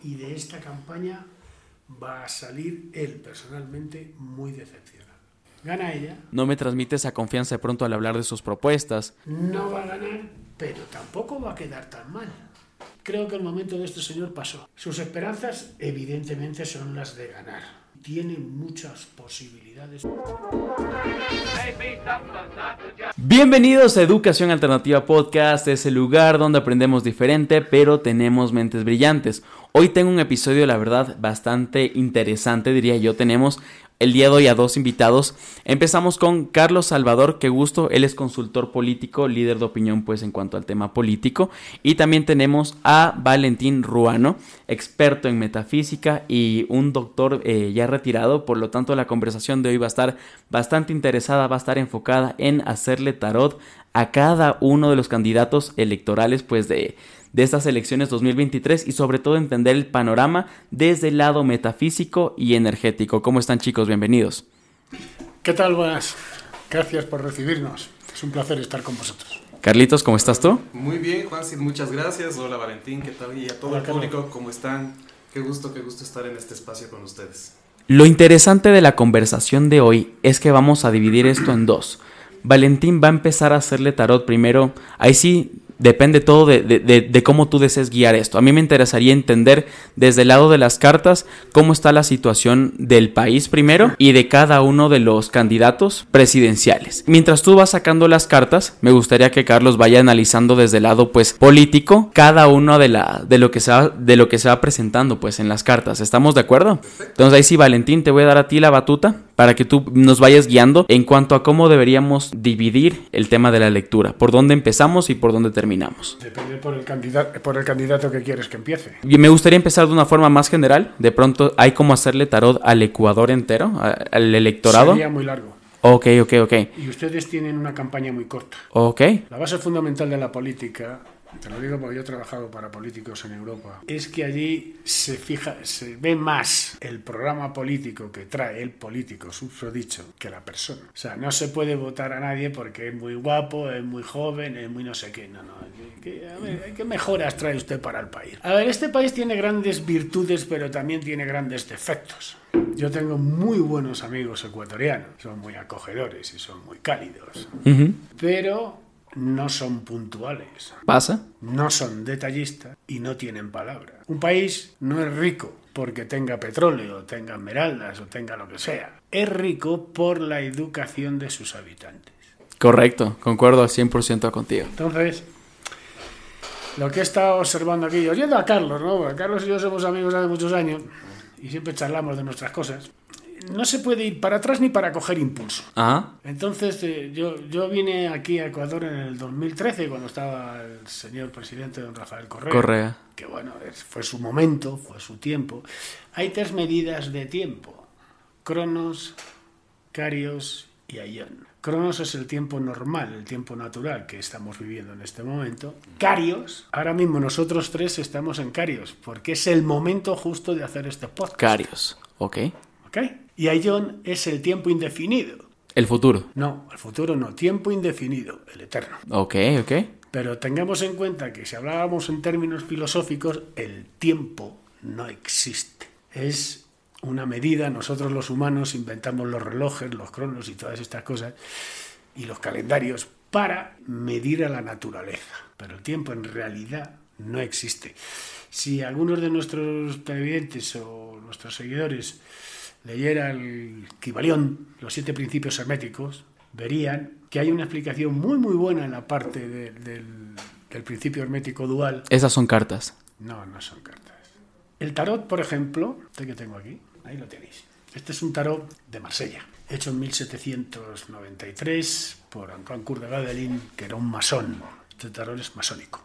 y de esta campaña va a salir él personalmente muy decepcionado. Gana ella. No me transmite esa confianza de pronto al hablar de sus propuestas. No va a ganar, pero tampoco va a quedar tan mal. Creo que el momento de este señor pasó. Sus esperanzas, evidentemente, son las de ganar. Tiene muchas posibilidades. Bienvenidos a Educación Alternativa Podcast, es el lugar donde aprendemos diferente, pero tenemos mentes brillantes. Hoy tengo un episodio, la verdad, bastante interesante, diría yo. Tenemos el día de hoy a dos invitados. Empezamos con Carlos Salvador, qué gusto, él es consultor político, líder de opinión pues en cuanto al tema político. Y también tenemos a Valentín Ruano, experto en metafísica y un doctor ya retirado. Por lo tanto, la conversación de hoy va a estar bastante interesada, va a estar enfocada en hacerle tarot a cada uno de los candidatos electorales pues de estas elecciones 2023 y sobre todo entender el panorama desde el lado metafísico y energético. ¿Cómo están, chicos? Bienvenidos. ¿Qué tal? Buenas. Gracias por recibirnos. Es un placer estar con vosotros. Carlitos, ¿cómo estás tú? Muy bien, Juansi, muchas gracias. Hola, Valentín, ¿qué tal? Y a todo el público, ¿cómo están? Qué gusto estar en este espacio con ustedes. Lo interesante de la conversación de hoy es que vamos a dividir esto en dos. Valentín va a empezar a hacerle tarot primero. Ahí sí depende todo de cómo tú desees guiar esto. A mí me interesaría entender desde el lado de las cartas cómo está la situación del país primero y de cada uno de los candidatos presidenciales. Mientras tú vas sacando las cartas, me gustaría que Carlos vaya analizando desde el lado pues político cada uno de lo que se va presentando pues en las cartas. ¿Estamos de acuerdo? Entonces ahí sí, Valentín, te voy a dar a ti la batuta para que tú nos vayas guiando en cuanto a cómo deberíamos dividir el tema de la lectura, por dónde empezamos y por dónde terminamos. Depende por el candidato que quieres que empiece. Y me gustaría empezar de una forma más general. De pronto hay como hacerle tarot al Ecuador entero, al electorado. Sería muy largo. Ok. Y ustedes tienen una campaña muy corta. Ok. La base fundamental de la política, te lo digo porque yo he trabajado para políticos en Europa, es que allí se ve más el programa político que trae el político, susodicho, que la persona. O sea, no se puede votar a nadie porque es muy guapo, es muy joven, es muy no sé qué. No. A ver, ¿qué mejoras trae usted para el país? A ver, este país tiene grandes virtudes, pero también tiene grandes defectos. Yo tengo muy buenos amigos ecuatorianos, son muy acogedores y son muy cálidos. Uh-huh. Pero no son puntuales. ¿Pasa? No son detallistas y no tienen palabra. Un país no es rico porque tenga petróleo, tenga esmeraldas o tenga lo que sea. Es rico por la educación de sus habitantes. Correcto, concuerdo al 100% contigo. Entonces, lo que he estado observando aquí, oyendo a Carlos, ¿no? Porque Carlos y yo somos amigos hace muchos años y siempre charlamos de nuestras cosas. No se puede ir para atrás ni para coger impulso. Ajá. Entonces, yo vine aquí a Ecuador en el 2013, cuando estaba el señor presidente don Rafael Correa. Que bueno, fue su momento, fue su tiempo. Hay tres medidas de tiempo: Cronos, Carios y Aion. Cronos es el tiempo normal, el tiempo natural que estamos viviendo en este momento. Carios, ahora mismo nosotros tres estamos en Carios, porque es el momento justo de hacer este podcast. Carios, ok. Y Aion es el tiempo indefinido. ¿El futuro? No, el futuro no, tiempo indefinido, el eterno. Ok. Pero tengamos en cuenta que si hablábamos en términos filosóficos, el tiempo no existe. Es una medida, nosotros los humanos inventamos los relojes, los cronos y todas estas cosas, y los calendarios para medir a la naturaleza. Pero el tiempo en realidad no existe. Si algunos de nuestros televidentes o nuestros seguidores leyera el Kybalión, los 7 principios herméticos, verían que hay una explicación muy buena en la parte del principio hermético dual. Esas son cartas. No son cartas. El tarot, por ejemplo, este que tengo aquí, ahí lo tenéis. Este es un tarot de Marsella, hecho en 1793 por Antoine Coeur de Gaudelin, que era un masón. Este tarot es masónico.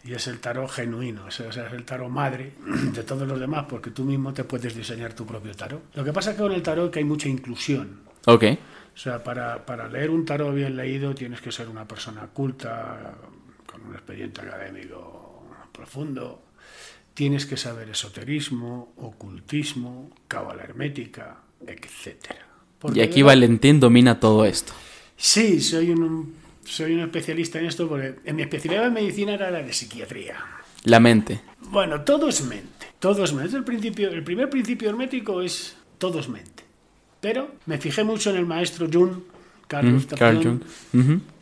Y es el tarot genuino, o sea, es el tarot madre de todos los demás, porque tú mismo te puedes diseñar tu propio tarot. Lo que pasa es que con el tarot que hay mucha inclusión. Ok. O sea, para leer un tarot bien leído tienes que ser una persona culta, con un expediente académico profundo. Tienes que saber esoterismo, ocultismo, cábala hermética, etc. Y aquí Valentín domina todo esto. Sí, soy un especialista en esto porque en mi especialidad de medicina era la de psiquiatría. La mente. Bueno, todo es mente. Todo es mente. El primer principio hermético es todo es mente. Pero me fijé mucho en el maestro Jung, Carl Jung,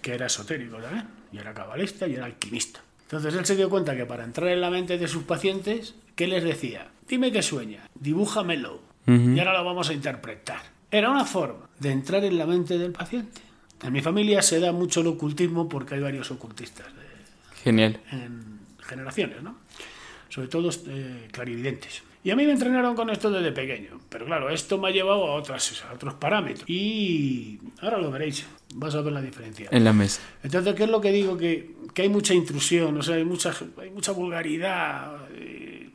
que era esotérico también, y era cabalista y era alquimista. Entonces él se dio cuenta que para entrar en la mente de sus pacientes, ¿qué les decía? Dime qué sueña, dibújamelo, y ahora lo vamos a interpretar. Era una forma de entrar en la mente del paciente. En mi familia se da mucho el ocultismo porque hay varios ocultistas Genial. en generaciones, ¿no? Sobre todo clarividentes. Y a mí me entrenaron con esto desde pequeño. Pero claro, esto me ha llevado a otros parámetros. Y ahora lo veréis. Vas a ver la diferencia. En la mesa. Entonces, ¿qué es lo que digo? Que hay mucha intrusión, o sea, hay mucha vulgaridad. He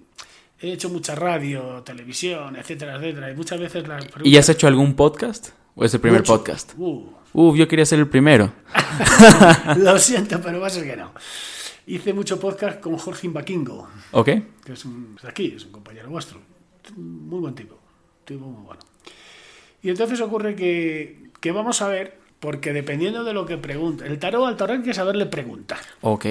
hecho mucha radio, televisión, etcétera, etcétera. Y muchas veces las preguntas... ¿Y has hecho algún podcast? ¿O es el primer podcast? Yo quería ser el primero. Lo siento, pero va a ser que no. Hice mucho podcast con Jorge Imbaquingo. Ok. Que es de aquí, es un compañero vuestro. Muy buen tipo. Tipo muy bueno. Y entonces ocurre que vamos a ver, porque dependiendo de lo que pregunte, el tarot al tarot hay que saberle preguntar. Ok.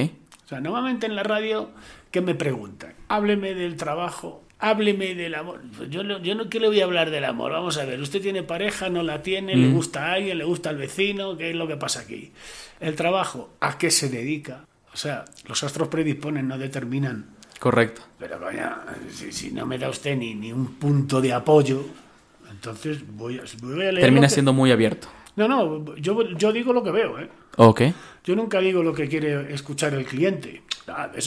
O sea, normalmente en la radio, ¿qué me preguntan? Hábleme del trabajo, hábleme del amor. Yo no, ¿qué le voy a hablar del amor? Vamos a ver, ¿usted tiene pareja, no la tiene, le gusta a alguien, le gusta al vecino? ¿Qué es lo que pasa aquí? El trabajo, ¿a qué se dedica? O sea, los astros predisponen, no determinan. Correcto. Pero coño, si no me da usted ni un punto de apoyo, entonces voy a leer. Termina siendo muy abierto. No, yo digo lo que veo, ¿eh? Ok. Yo nunca digo lo que quiere escuchar el cliente. De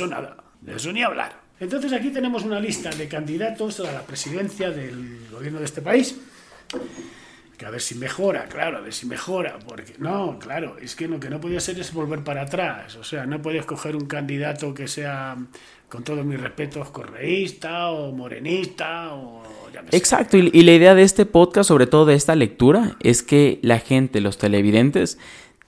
eso ni hablar. Entonces aquí tenemos una lista de candidatos a la presidencia del gobierno de este país. Que a ver si mejora, claro, a ver si mejora. Porque no, claro, es que lo que no podía ser es volver para atrás. O sea, no puedes coger un candidato que sea, con todos mis respetos, correísta o morenista o... Exacto, y la idea de este podcast, sobre todo de esta lectura, es que la gente, los televidentes,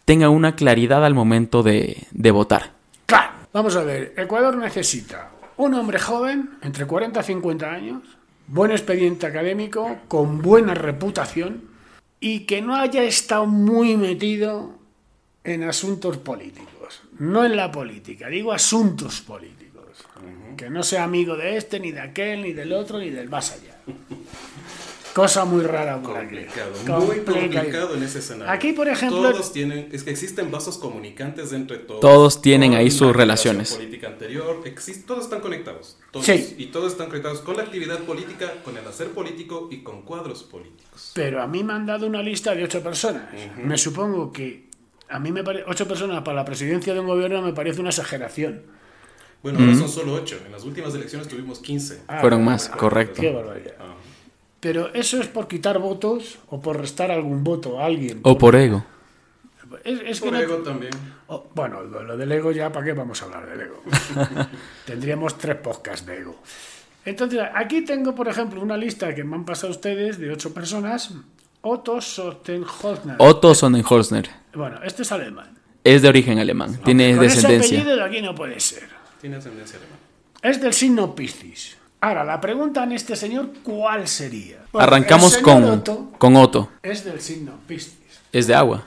tengan una claridad al momento de votar. Claro, vamos a ver, Ecuador necesita un hombre joven, entre 40 y 50 años, buen expediente académico, con buena reputación y que no haya estado muy metido en asuntos políticos. No en la política, digo asuntos políticos. Que no sea amigo de este, ni de aquel, ni del otro, ni del más allá. Cosa muy rara por aquí. Muy complicado en ese escenario. Aquí, por ejemplo... Todos tienen... Es que existen vasos comunicantes entre todos. Todos tienen ahí sus relaciones. Política anterior, todos están conectados. Todos, sí. Y todos están conectados con la actividad política, con el hacer político y con cuadros políticos. Pero a mí me han dado una lista de 8 personas. Me supongo que... A mí me parece... 8 personas para la presidencia de un gobierno me parece una exageración. Bueno, ahora son solo 8. En las últimas elecciones tuvimos 15. Fueron más, correcto. Qué barbaridad. Pero eso es por quitar votos o por restar algún voto a alguien. O por ego. Es por ego también. Bueno, lo del ego ya, ¿para qué vamos a hablar del ego? Tendríamos 3 podcasts de ego. Entonces, aquí tengo, por ejemplo, una lista que me han pasado ustedes de 8 personas. Otto Sonnenholzner. Otto Sonnenholzner. Bueno, este es alemán. Es de origen alemán. Tiene con descendencia. Ese apellido de aquí no puede ser. Tiene ascendencia alemana. Es del signo Piscis. Ahora, la pregunta en este señor, ¿cuál sería? Bueno, arrancamos con Otto. Es del signo Piscis. Es de agua.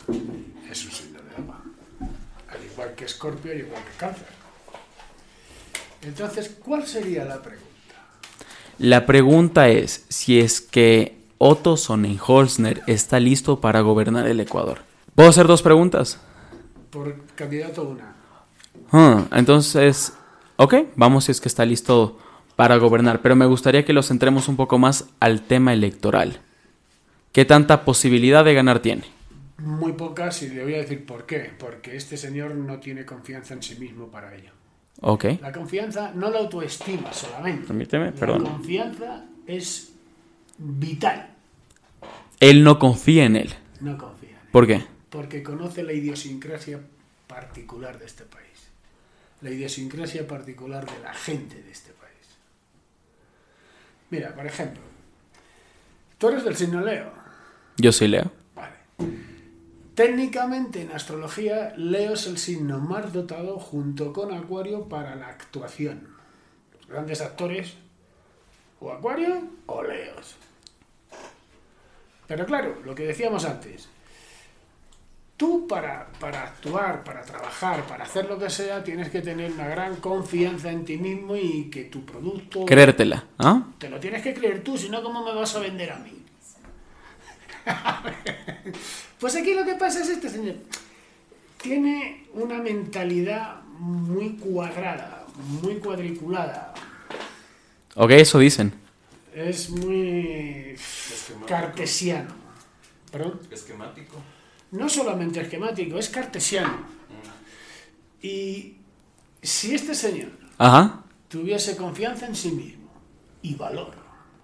Es un signo de agua. Al igual que Escorpio y igual que Cáncer. Entonces, ¿cuál sería la pregunta? La pregunta es si es que Otto Sonnenholzner está listo para gobernar el Ecuador. ¿Puedo hacer 2 preguntas? Por candidato una. Entonces, ok, vamos si es que está listo para gobernar, pero me gustaría que lo centremos un poco más al tema electoral. ¿Qué tanta posibilidad de ganar tiene? Muy pocas, y le voy a decir por qué. Porque este señor no tiene confianza en sí mismo para ello. Ok. La confianza, no la autoestima solamente. Permíteme, perdón. La confianza es vital. Él no confía en él. No confía en él. ¿Por qué? Porque conoce la idiosincrasia particular de este país. La idiosincrasia particular de la gente de este país. Mira, por ejemplo, tú eres del signo Leo. Yo soy Leo. Vale. Técnicamente en astrología, Leo es el signo más dotado junto con Acuario para la actuación. Los grandes actores, o Acuario o Leos. Pero claro, lo que decíamos antes, Tú para actuar, para trabajar, para hacer lo que sea, tienes que tener una gran confianza en ti mismo y que tu producto... Creértela, ¿ah? Te lo tienes que creer tú, si no, ¿cómo me vas a vender a mí? Pues aquí lo que pasa es este señor. Tiene una mentalidad muy cuadrada, muy cuadriculada. Ok, eso dicen. Es muy cartesiano. ¿Perdón? Esquemático. No solamente esquemático, es cartesiano. Y si este señor Ajá. tuviese confianza en sí mismo y valor,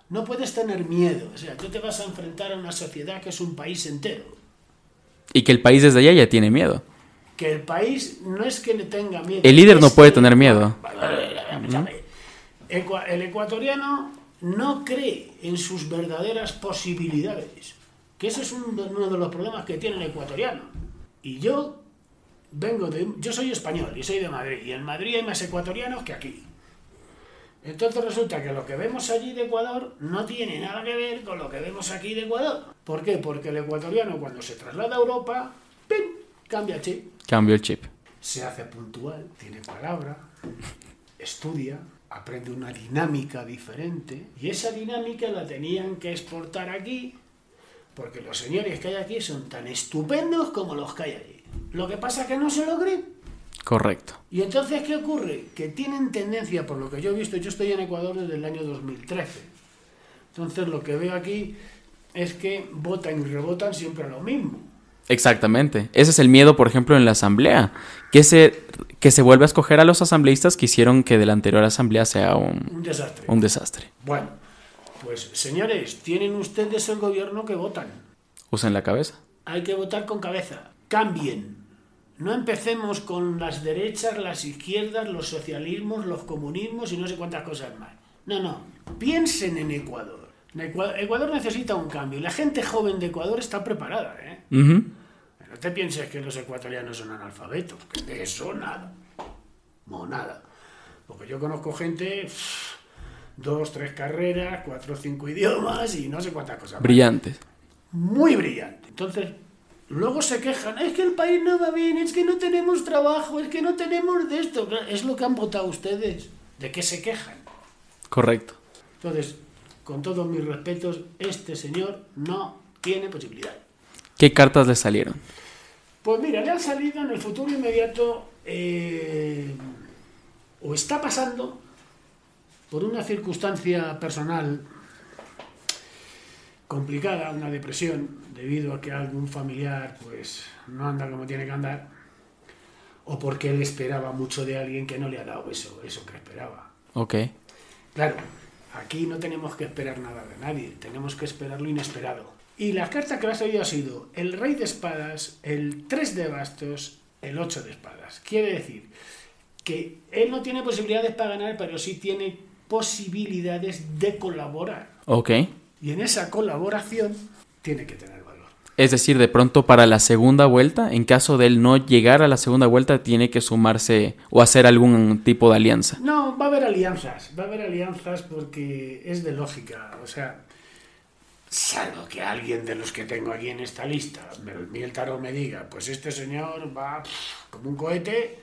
no puedes tener miedo. O sea, tú te vas a enfrentar a una sociedad que es un país entero. Y que el país desde allá ya tiene miedo. Que el país no es que le tenga miedo. El líder no puede tener miedo. El ecuatoriano no cree en sus verdaderas posibilidades. Que ese es uno de los problemas que tiene el ecuatoriano. Y yo yo soy español y soy de Madrid. Y en Madrid hay más ecuatorianos que aquí. Entonces resulta que lo que vemos allí de Ecuador no tiene nada que ver con lo que vemos aquí de Ecuador. ¿Por qué? Porque el ecuatoriano cuando se traslada a Europa, ¡pim!, cambia el chip. Cambio el chip. Se hace puntual, tiene palabra, estudia, aprende una dinámica diferente. Y esa dinámica la tenían que exportar aquí, porque los señores que hay aquí son tan estupendos como los que hay allí. Lo que pasa es que no se lo creen. Correcto. Y entonces, ¿qué ocurre? Que tienen tendencia, por lo que yo he visto, yo estoy en Ecuador desde el año 2013. Entonces, lo que veo aquí es que votan y rebotan siempre a lo mismo. Exactamente. Ese es el miedo, por ejemplo, en la asamblea. Que se vuelve a escoger a los asambleístas que hicieron que de la anterior asamblea sea un desastre. Un desastre. Bueno, pues señores, tienen ustedes el gobierno que votan. Usen la cabeza. Hay que votar con cabeza. Cambien. No empecemos con las derechas, las izquierdas, los socialismos, los comunismos y no sé cuántas cosas más. No. Piensen en Ecuador. Ecuador necesita un cambio. Y la gente joven de Ecuador está preparada, ¿eh? Uh-huh. No te pienses que los ecuatorianos son analfabetos. Que de eso nada. No, nada. Porque yo conozco gente, 2, 3 carreras, 4 o 5 idiomas y no sé cuántas cosas más. Brillantes. Muy brillante. Entonces, luego se quejan, es que el país no va bien, es que no tenemos trabajo, es que no tenemos de esto. Es lo que han votado ustedes. ¿De qué se quejan? Correcto. Entonces, con todos mis respetos, este señor no tiene posibilidad. ¿Qué cartas le salieron? Pues mira, le han salido en el futuro inmediato, o está pasando por una circunstancia personal complicada, una depresión, debido a que algún familiar pues no anda como tiene que andar, o porque él esperaba mucho de alguien que no le ha dado eso que esperaba. Ok. Claro, aquí no tenemos que esperar nada de nadie, tenemos que esperar lo inesperado. Y las cartas que le ha salido ha sido el rey de espadas, el 3 de bastos, el 8 de espadas. Quiere decir que él no tiene posibilidades para ganar, pero sí tiene posibilidades de colaborar. Ok. Y en esa colaboración tiene que tener valor. Es decir, de pronto para la segunda vuelta, en caso de él no llegar a la segunda vuelta, tiene que sumarse o hacer algún tipo de alianza. No, va a haber alianzas porque es de lógica, o sea, salvo que alguien de los que tengo aquí en esta lista, el tarot me diga, pues este señor va como un cohete,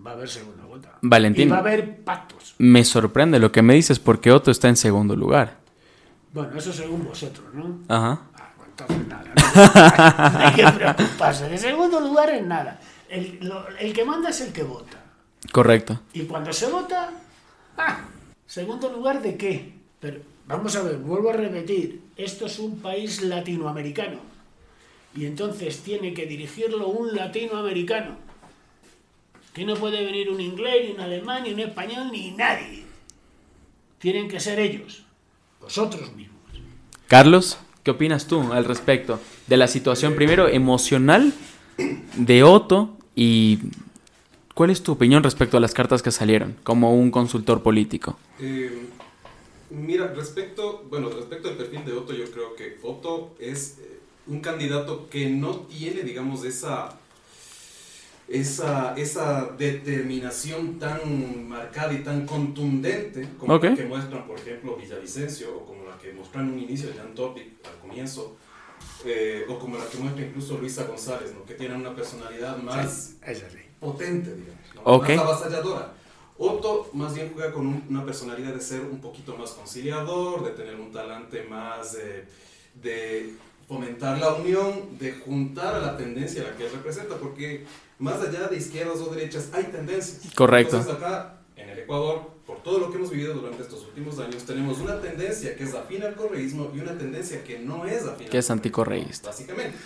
va a haber segunda vuelta. Valentín, y va a haber pactos. Me sorprende lo que me dices porque Otto está en segundo lugar. Bueno, eso según vosotros, ¿no? Ajá. Entonces nada, no hay que preocuparse. De segundo lugar es nada. El que manda es el que vota. Correcto. Y cuando se vota, ¿segundo lugar de qué? Pero vamos a ver, vuelvo a repetir, esto es un país latinoamericano. Y entonces tiene que dirigirlo un latinoamericano. Que no puede venir un inglés, ni un alemán, ni un español, ni nadie. Tienen que ser ellos, vosotros mismos. Carlos, ¿qué opinas tú al respecto de la situación primero emocional de Otto y cuál es tu opinión respecto a las cartas que salieron como un consultor político? Mira, respecto al perfil de Otto, yo creo que Otto es un candidato que no tiene, digamos, esa determinación tan marcada y tan contundente como la que muestran, por ejemplo, Villavicencio, o como la que mostraron en un inicio de Jan Topic al comienzo, o como la que muestra incluso Luisa González, ¿no? Que tienen una personalidad más potente, digamos, ¿no? Okay. Más avasalladora. Otto más bien juega con una personalidad de ser un poquito más conciliador, de tener un talante más de fomentar la unión, de juntar a la tendencia a la que él representa, porque más allá de izquierdas o derechas hay tendencias. Correcto. Entonces acá, en el Ecuador, por todo lo que hemos vivido durante estos últimos años, tenemos una tendencia que es afín al correísmo y una tendencia que no es afín al que es anticorreísta. básicamente.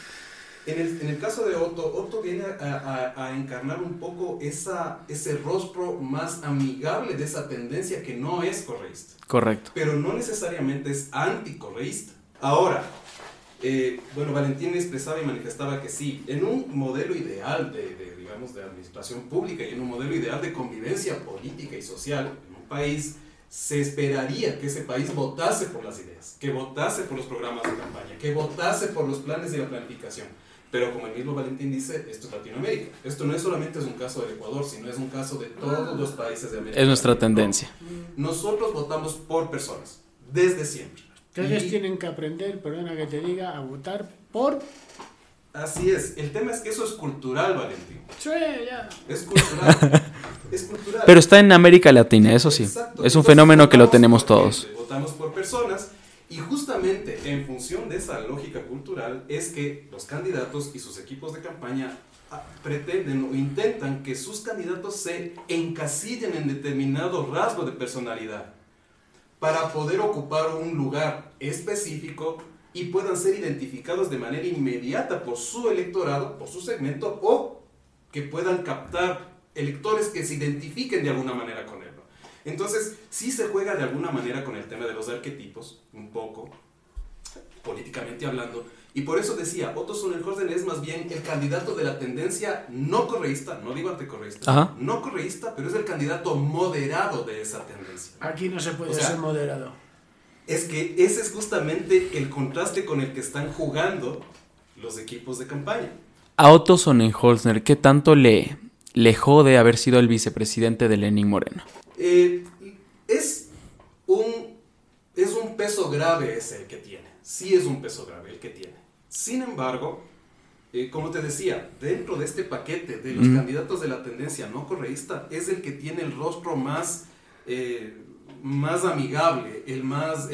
En el caso de Otto viene a encarnar un poco ese rostro más amigable de esa tendencia que no es correísta. Correcto. Pero no necesariamente es anticorreísta. Ahora, bueno, Valentín expresaba y manifestaba que sí, en un modelo ideal digamos, de administración pública y en un modelo ideal de convivencia política y social en un país, se esperaría que ese país votase por las ideas, que votase por los programas de campaña, que votase por los planes de la planificación. Pero como el mismo Valentín dice, esto es Latinoamérica. Esto no es solamente un caso del Ecuador, sino es un caso de todos los países de América. Es nuestra tendencia. Nosotros votamos por personas, desde siempre. Ustedes tienen que aprender, perdona que te diga, a votar por... Así es. El tema es que eso es cultural, Valentín. Sí, ya. Es cultural. Es cultural. Pero está en América Latina, eso sí. Exacto. Es un Entonces, fenómeno que lo votamos tenemos por todos. gente, votamos por personas y justamente en función de esa lógica cultural es que los candidatos y sus equipos de campaña pretenden o intentan que sus candidatos se encasillen en determinado rasgo de personalidad para poder ocupar un lugar específico y puedan ser identificados de manera inmediata por su electorado, por su segmento, o que puedan captar electores que se identifiquen de alguna manera con él, ¿no? Entonces, sí se juega de alguna manera con el tema de los arquetipos, un poco, políticamente hablando, y por eso decía, Otto Sonnenhorsen es más bien el candidato de la tendencia no correísta, no digo anticorreísta, Ajá. no correísta, pero es el candidato moderado de esa tendencia. Aquí no se puede O sea, ser moderado. Es que ese es justamente el contraste con el que están jugando los equipos de campaña. A Otto Sonnenhorsen, ¿qué tanto le jode haber sido el vicepresidente de Lenín Moreno? Es un peso grave ese el que tiene. Sí es un peso grave el que tiene. Sin embargo, como te decía, dentro de este paquete de los candidatos de la tendencia no correísta, es el que tiene el rostro más amigable, el más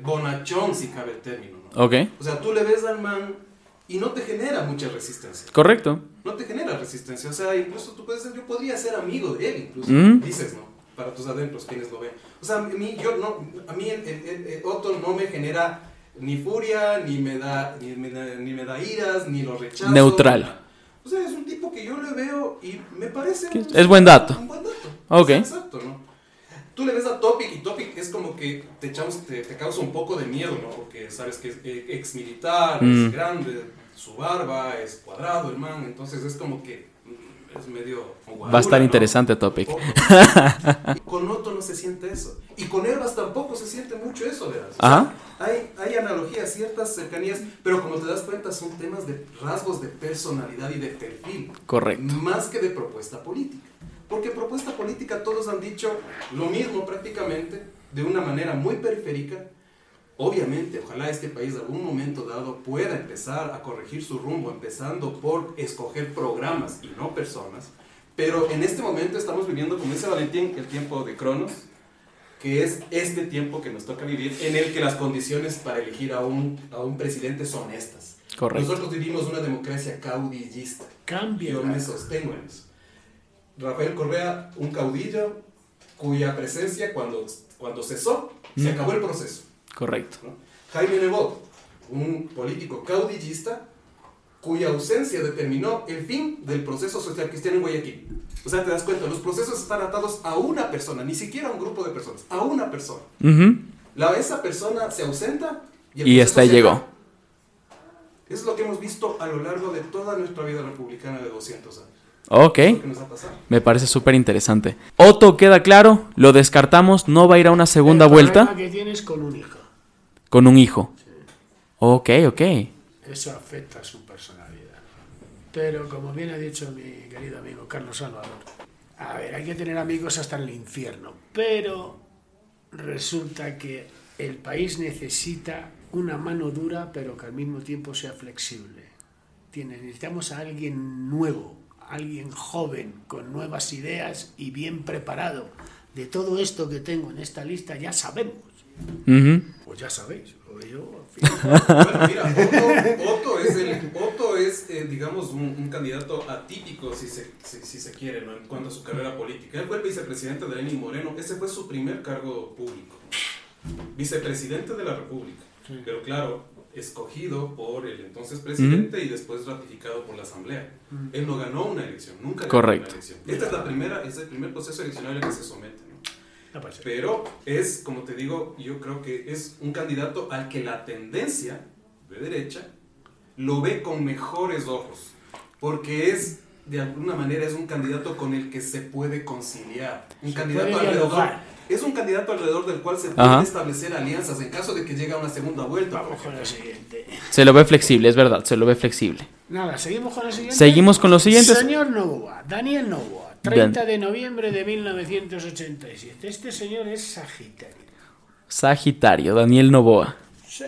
bonachón, si cabe el término, ¿no? Ok. O sea, tú le ves al man y no te genera mucha resistencia. Correcto. No te genera resistencia. O sea, incluso tú puedes decir, yo podría ser amigo de él, incluso. Dices, ¿no? Para tus adentros, quienes lo ven. O sea, a mí el Otto no me genera ni furia, ni me da iras, ni lo rechazo. Neutral. O sea, es un tipo que yo le veo y me parece... Es buen dato. Un buen dato. Ok. Exacto, ¿no? Tú le ves a Topic y Topic es como que te causa un poco de miedo, ¿no? Porque sabes que es ex militar, es grande, su barba, es cuadrado el man, entonces es como que es medio... Va a estar interesante, Topic. Con Otto no se siente eso. Y con Herbas tampoco se siente mucho eso, ¿verdad? Ajá. O sea, hay analogías, ciertas cercanías, pero como te das cuenta son temas de rasgos de personalidad y de perfil. Correcto. Más que de propuesta política. Porque propuesta política todos han dicho lo mismo prácticamente, de una manera muy periférica. Obviamente, ojalá este país en algún momento dado pueda empezar a corregir su rumbo, empezando por escoger programas y no personas. Pero en este momento estamos viviendo, como dice Valentín, el tiempo de Cronos, que es este tiempo que nos toca vivir, en el que las condiciones para elegir a un presidente son estas. Correcto. Nosotros vivimos una democracia caudillista. Cambia. Yo me sostengo en eso. Rafael Correa, un caudillo cuya presencia cuando cesó, se acabó el proceso. Correcto. ¿No? Jaime Nebot, un político caudillista cuya ausencia determinó el fin del proceso social cristiano en Guayaquil. O sea, te das cuenta, los procesos están atados a una persona, ni siquiera a un grupo de personas, a una persona. Esa persona se ausenta y hasta ahí llegó. Es lo que hemos visto a lo largo de toda nuestra vida republicana de 200 años. Ok, me parece súper interesante. Otto, queda claro, lo descartamos, no va a ir a una segunda vuelta. El problema que tienes con un hijo. Con un hijo. Sí. Ok. Eso afecta a su personalidad. Pero como bien ha dicho mi querido amigo Carlos Salvador, a ver, hay que tener amigos hasta en el infierno, pero resulta que el país necesita una mano dura, pero que al mismo tiempo sea flexible. Necesitamos a alguien nuevo, alguien joven, con nuevas ideas y bien preparado. De todo esto que tengo en esta lista ya sabemos. Pues ya sabéis, lo de yo. Bueno, mira, Otto es digamos, un candidato atípico, si se quiere, ¿no? En cuanto a su carrera política. Él fue el vicepresidente de Lenín Moreno, ese fue su primer cargo público. Vicepresidente de la República, sí. Pero claro, escogido por el entonces presidente y después ratificado por la Asamblea. Él no ganó una elección, nunca ganó una elección. Esta es el primer proceso eleccionario al que se somete, ¿no? Pero es, como te digo, yo creo que es un candidato al que la tendencia de derecha lo ve con mejores ojos, porque es, de alguna manera, es un candidato con el que se puede conciliar, es un candidato alrededor del cual se pueden establecer alianzas en caso de que llegue a una segunda vuelta. Vamos con la siguiente. Se lo ve flexible, es verdad, se lo ve flexible. Nada, ¿seguimos con la siguiente? Seguimos con los siguientes. Señor Noboa, Daniel Noboa, 30 de noviembre de 1987. Este señor es Sagitario. Sagitario, Daniel Noboa. Sí.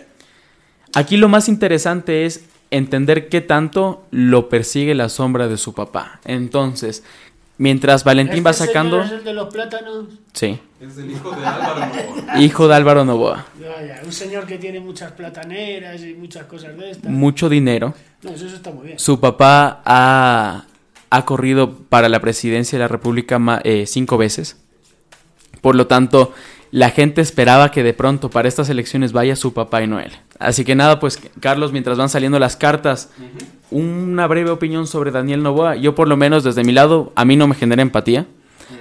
Aquí lo más interesante es entender qué tanto lo persigue la sombra de su papá. Entonces, mientras Valentín va sacando... ¿Es el de los plátanos? Sí. Es el hijo de Álvaro Noboa. Hijo de Álvaro Noboa. Ya, un señor que tiene muchas plataneras y muchas cosas de estas. Mucho dinero. No, eso está muy bien. Su papá ha corrido para la presidencia de la República 5 veces. Por lo tanto, la gente esperaba que de pronto para estas elecciones vaya su papá y no él. Así que nada, pues Carlos, mientras van saliendo las cartas, una breve opinión sobre Daniel Noboa. Yo por lo menos desde mi lado, a mí no me genera empatía.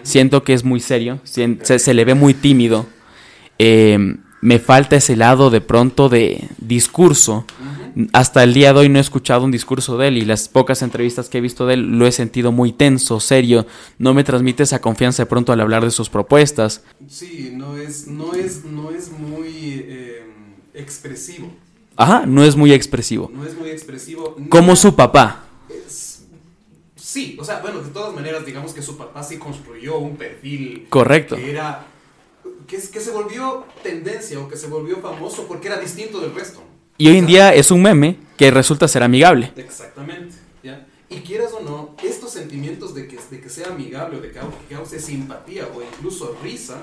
Siento que es muy serio, se le ve muy tímido. Me falta ese lado de pronto de discurso. Hasta el día de hoy no he escuchado un discurso de él y las pocas entrevistas que he visto de él lo he sentido muy tenso, serio. No me transmite esa confianza de pronto al hablar de sus propuestas. Sí, no es muy expresivo. Ajá, no es muy expresivo. No es muy expresivo. Como su papá. Sí, o sea, bueno, de todas maneras, digamos que su papá sí construyó un perfil. Correcto. Que se volvió tendencia o que se volvió famoso porque era distinto del resto. Y hoy en día es un meme que resulta ser amigable. Exactamente, ¿ya? Y quieras o no, estos sentimientos de que sea amigable o de que cause simpatía o incluso risa,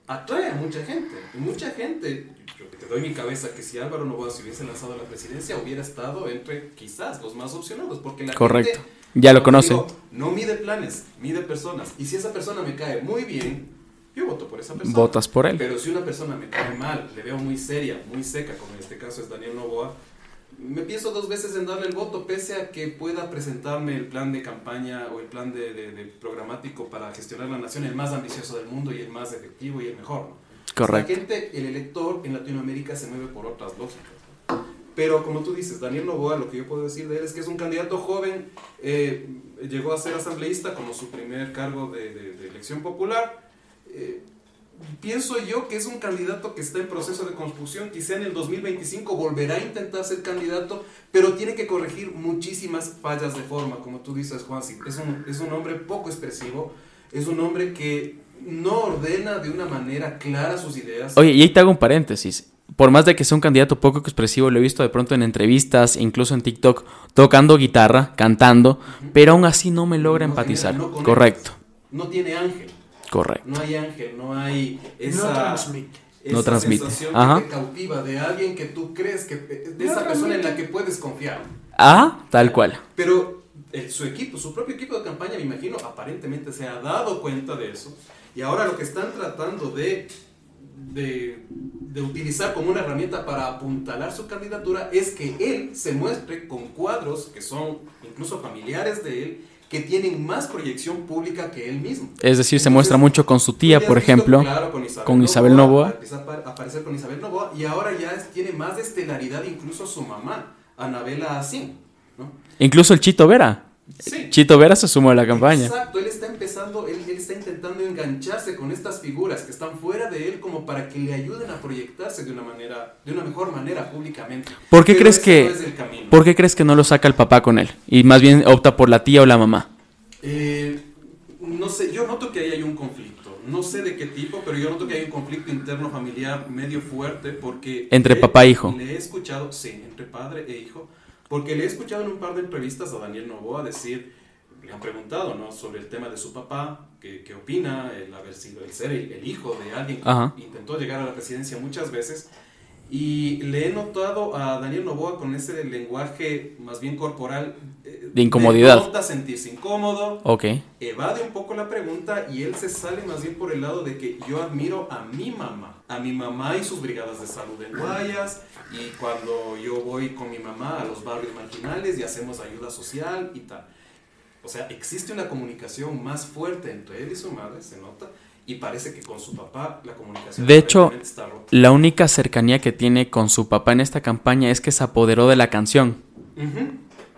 atrae a mucha gente. Y mucha gente, yo te doy mi cabeza que si Álvaro Noboa se hubiese lanzado a la presidencia, hubiera estado entre quizás los más opcionados, porque la Correcto. gente, ya lo conocen. No mide planes, mide personas. Y si esa persona me cae muy bien, yo voto por esa persona. Votas por él. Pero si una persona me cae mal, le veo muy seria, muy seca, como en este caso es Daniel Noboa, me pienso 2 veces en darle el voto, pese a que pueda presentarme el plan de campaña o el plan de programático para gestionar la nación, el más ambicioso del mundo y el más efectivo y el mejor, ¿no? Correcto. La gente, el elector en Latinoamérica se mueve por otras lógicas, ¿no? Pero como tú dices, Daniel Noboa, lo que yo puedo decir de él es que es un candidato joven, llegó a ser asambleísta como su primer cargo de elección popular. Pienso yo que es un candidato que está en proceso de construcción, quizá en el 2025 volverá a intentar ser candidato, pero tiene que corregir muchísimas fallas de forma, como tú dices, Juansi. Es un hombre poco expresivo, es un hombre que no ordena de una manera clara sus ideas. Oye, y ahí te hago un paréntesis. Por más de que sea un candidato poco expresivo, lo he visto de pronto en entrevistas, incluso en TikTok, tocando guitarra, cantando, pero aún así no me logra empatizar. Correcto. No tiene ángel. Correcto. No hay ángel, no hay esa sensación que te cautiva de alguien que tú crees que de esa persona en la que puedes confiar. Tal cual. Pero su propio equipo de campaña, me imagino, aparentemente se ha dado cuenta de eso. Y ahora lo que están tratando de utilizar como una herramienta para apuntalar su candidatura es que él se muestre con cuadros que son incluso familiares de él, que tienen más proyección pública que él mismo. Es decir, se muestra mucho con su tía, por ejemplo, claro, con Isabel Noboa. Empieza a aparecer con Isabel Noboa y ahora ya tiene más de estelaridad incluso su mamá, Anabela Asín, ¿no? Incluso el Chito Vera. Sí. Chito Vera se sumó a la campaña. Exacto, él está intentando engancharse con estas figuras que están fuera de él como para que le ayuden a proyectarse de una mejor manera públicamente. ¿Por qué crees que no lo saca el papá con él? Y más bien opta por la tía o la mamá. No sé, yo noto que ahí hay un conflicto. no sé de qué tipo, pero yo noto que hay un conflicto interno familiar medio fuerte porque... Entre papá e hijo. Le he escuchado, sí, entre padre e hijo, porque le he escuchado en un par de entrevistas a Daniel Noboa decir, le han preguntado, ¿no?, sobre el tema de su papá, qué opina, el haber sido, el ser el hijo de alguien que Ajá. intentó llegar a la presidencia muchas veces. Y le he notado a Daniel Noboa con ese lenguaje más bien corporal de incomodidad. Nota sentirse incómodo, Ok. evade un poco la pregunta y él se sale más bien por el lado de que yo admiro a mi mamá y sus brigadas de salud en Guayas, y cuando yo voy con mi mamá a los barrios marginales y hacemos ayuda social y tal. O sea, existe una comunicación más fuerte entre él y su madre, se nota. Y parece que con su papá la comunicación de hecho, está rota. La única cercanía que tiene con su papá en esta campaña es que se apoderó de la canción.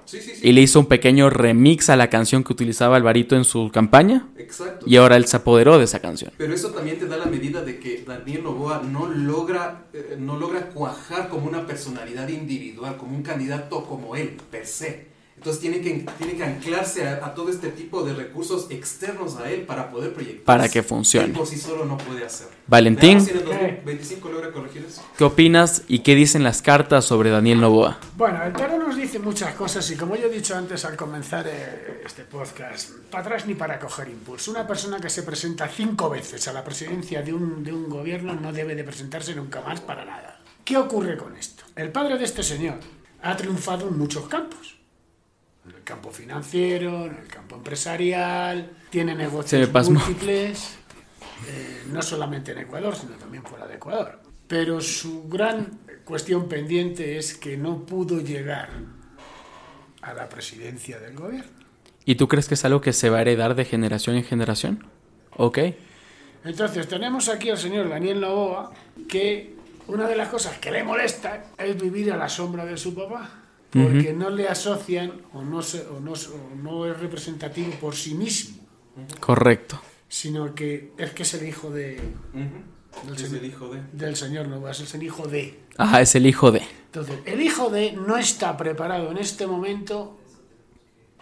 Sí. Y le hizo un pequeño remix a la canción que utilizaba Alvarito en su campaña. Exacto. Y ahora él se apoderó de esa canción. Pero eso también te da la medida de que Daniel Noboa no logra cuajar como una personalidad individual, como un candidato como él, per se. Entonces tiene que anclarse a todo este tipo de recursos externos a él para poder proyectar. Para que funcione. Él por sí solo no puede hacer. Valentín, Veamos si en el 2025 logra corregir eso. ¿qué opinas y qué dicen las cartas sobre Daniel Noboa? Bueno, el tarot nos dice muchas cosas y como yo he dicho antes al comenzar este podcast, para atrás ni para coger impulso. Una persona que se presenta 5 veces a la presidencia de un gobierno no debe de presentarse nunca más para nada. ¿Qué ocurre con esto? El padre de este señor ha triunfado en muchos campos. En el campo financiero, en el campo empresarial, tiene negocios múltiples, no solamente en Ecuador, sino también fuera de Ecuador. Pero su gran cuestión pendiente es que no pudo llegar a la presidencia del gobierno. ¿Y tú crees que es algo que se va a heredar de generación en generación? Ok. Entonces tenemos aquí al señor Daniel Noboa, que una de las cosas que le molesta es vivir a la sombra de su papá. Porque no le asocian o no es representativo por sí mismo. Correcto. Sino que es el hijo de... del señor Noboa, es el hijo de... Ajá, es el hijo de... Entonces, el hijo de no está preparado en este momento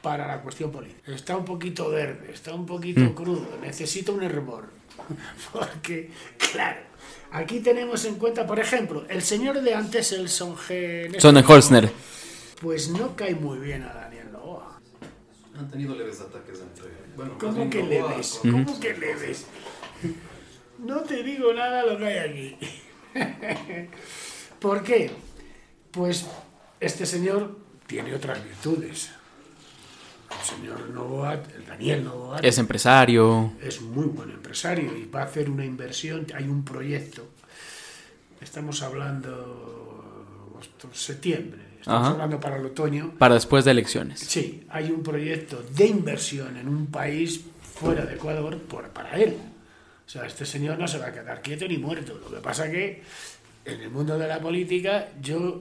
para la cuestión política. Está un poquito verde, está un poquito crudo, necesita un hervor. Porque, claro, aquí tenemos en cuenta, por ejemplo, el señor de antes, el Sonnenholzner. Pues no cae muy bien a Daniel Noboa. Han tenido leves ataques entre... Bueno, ¿Cómo que leves? ¿Cómo que leves? No te digo nada lo que hay aquí. ¿Por qué? Pues este señor tiene otras virtudes. El señor Noboa, el Daniel Noboa, es empresario. Es muy buen empresario y va a hacer una inversión. Hay un proyecto. Estamos hablando septiembre. Estamos hablando para el otoño. Para después de elecciones. Sí, hay un proyecto de inversión en un país fuera de Ecuador para él. O sea, este señor no se va a quedar quieto ni muerto. Lo que pasa que en el mundo de la política, yo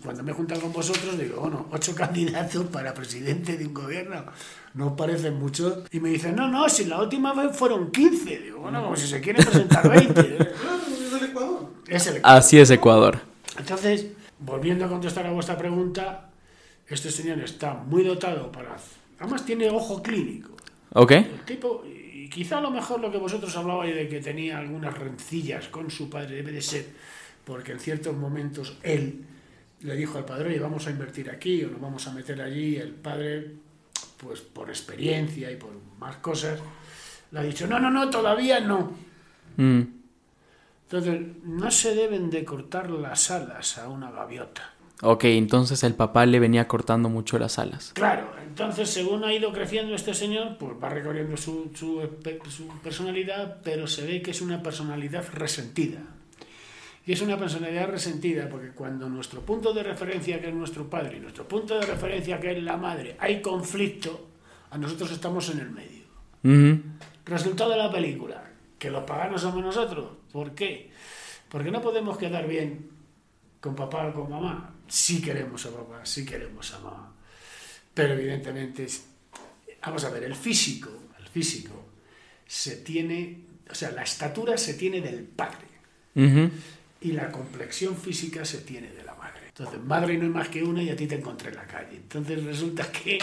cuando me he juntado con vosotros digo, bueno, 8 candidatos para presidente de un gobierno, no os parecen muchos. Y me dicen, no, si la última vez fueron 15. Digo, bueno, como si se quieren presentar 20. Claro, es el Ecuador. Es el Ecuador. Así es Ecuador. Entonces, volviendo a contestar a vuestra pregunta, este señor está muy dotado para... Además tiene ojo clínico. Ok. El tipo, y quizá a lo mejor lo que vosotros hablabais de que tenía algunas rencillas con su padre debe de ser porque en ciertos momentos él le dijo al padre, oye, vamos a invertir aquí o nos vamos a meter allí. El padre, pues por experiencia y por más cosas, le ha dicho, no, todavía no. Entonces, no se deben de cortar las alas a una gaviota. Ok, entonces el papá le venía cortando mucho las alas. Claro, entonces según ha ido creciendo este señor, pues va recorriendo su personalidad, pero se ve que es una personalidad resentida. Y es una personalidad resentida porque cuando nuestro punto de referencia, que es nuestro padre, y nuestro punto de referencia, que es la madre, hay conflicto, a nosotros estamos en el medio. Resultado de la película, que los paganos somos nosotros. ¿Por qué? Porque no podemos quedar bien con papá o con mamá. Sí queremos a papá, sí queremos a mamá. Pero evidentemente, vamos a ver, el físico se tiene, o sea, la estatura se tiene del padre. Y la complexión física se tiene de la madre. Entonces, madre no hay más que una y a ti te encontré en la calle. Entonces resulta que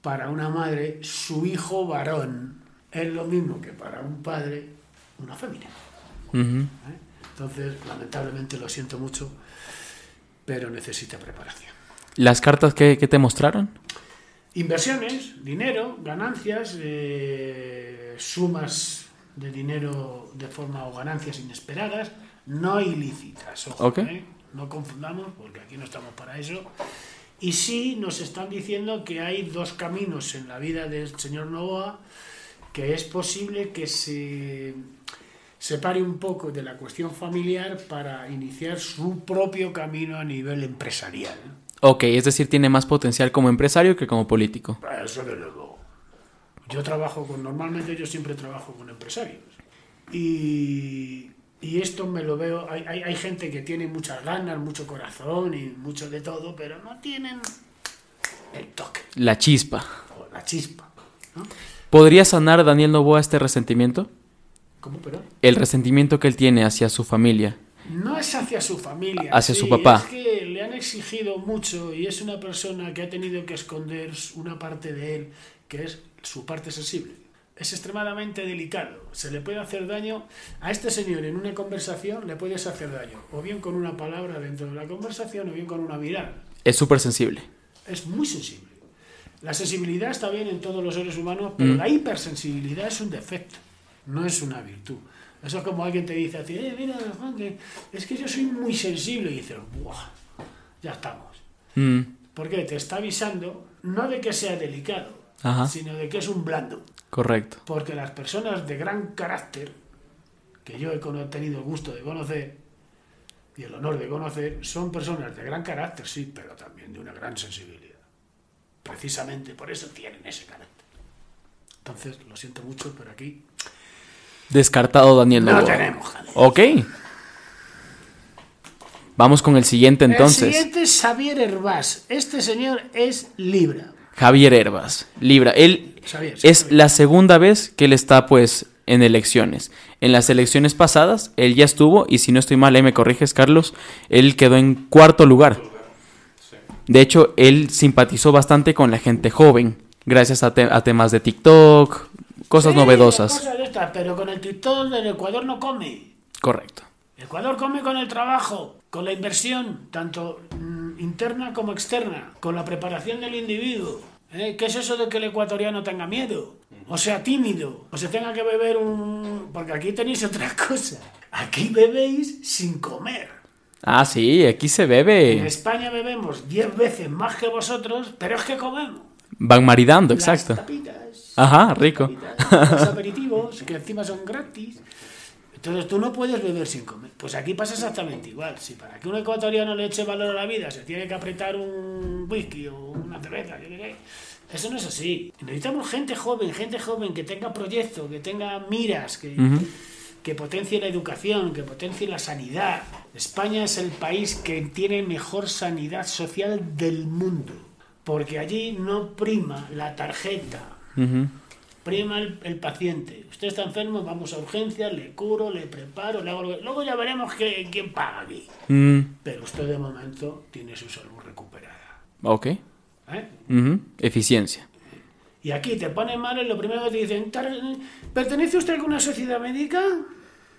para una madre, su hijo varón es lo mismo que para un padre una fémina. Ujú. Entonces, lamentablemente, lo siento mucho, pero necesita preparación. ¿Las cartas que te mostraron? Inversiones, dinero, ganancias, sumas de dinero de forma o ganancias inesperadas, no ilícitas. Ojo, Ok. No confundamos, porque aquí no estamos para eso. Y sí nos están diciendo que hay dos caminos en la vida del señor Novoa, que es posible que se separe un poco de la cuestión familiar para iniciar su propio camino a nivel empresarial. Ok, es decir, tiene más potencial como empresario que como político. Eso de luego. Normalmente yo siempre trabajo con empresarios. Y esto me lo veo, hay gente que tiene muchas ganas, mucho corazón y mucho de todo, pero no tienen el toque, La chispa. o la chispa, ¿no? ¿Podría sanar Daniel Noboa este resentimiento? ¿Cómo, perdón? El resentimiento que él tiene hacia su familia. No es hacia su familia, Hacia su papá. Es que le han exigido mucho y es una persona que ha tenido que esconder una parte de él, que es su parte sensible. Es extremadamente delicado. Se le puede hacer daño a este señor en una conversación, le puedes hacer daño, o bien con una palabra dentro de la conversación, o bien con una mirada. Es súper sensible. Es muy sensible. La sensibilidad está bien en todos los seres humanos, pero la hipersensibilidad es un defecto, no es una virtud. Eso es como alguien te dice a ti, mira, Juan, es que yo soy muy sensible, y dices, ¡buah! Ya estamos. Mm. Porque te está avisando, no de que sea delicado, Ajá. sino de que es un blando. Correcto. Porque las personas de gran carácter, que yo he tenido el gusto de conocer, y el honor de conocer, son personas de gran carácter, sí, pero también de una gran sensibilidad. Precisamente por eso tienen ese carácter. Entonces, lo siento mucho, pero aquí Descartado Daniel no Noboa. tenemos, Javier. Ok. Vamos con el siguiente entonces. El siguiente es Xavier Hervás. Este señor es Libra. Javier Hervás, Libra. Él Xavier, es Xavier. la segunda vez que él está pues en elecciones. En las elecciones pasadas él ya estuvo y si no estoy mal, ahí me corriges Carlos, él quedó en cuarto lugar. De hecho, él simpatizó bastante con la gente joven, gracias a temas de TikTok, cosas Sí, novedosas. cosas de estas, pero con el TikTok del Ecuador no come. Correcto. Ecuador come con el trabajo, con la inversión, tanto interna como externa, con la preparación del individuo. ¿Qué es eso de que el ecuatoriano tenga miedo? O sea, tímido, o se tenga que beber un... Porque aquí tenéis otra cosa. Aquí bebéis sin comer. Ah, sí, aquí se En bebe. España bebemos 10 veces más que vosotros, pero es que comemos. Van maridando, Las exacto. tapitas, Ajá, rico. los aperitivos, que encima son gratis. Entonces tú no puedes beber sin comer. Pues aquí pasa exactamente igual. Si para que un ecuatoriano le eche valor a la vida se tiene que apretar un whisky o una cerveza, yo qué sé, eso no es así. Necesitamos gente joven que tenga proyectos, que tenga miras, que potencie la educación, que potencie la sanidad. España es el país que tiene mejor sanidad social del mundo, porque allí no prima la tarjeta. Ujú. Prima el paciente. Usted está enfermo, vamos a urgencias, le curo, le preparo, le hago lo que... Luego ya veremos quién paga aquí. Pero usted de momento tiene su salud recuperada. Ok. ¿Eh? Ujú. Eficiencia. Y aquí te ponen mal y lo primero que te dicen, ¿pertenece usted a alguna sociedad médica?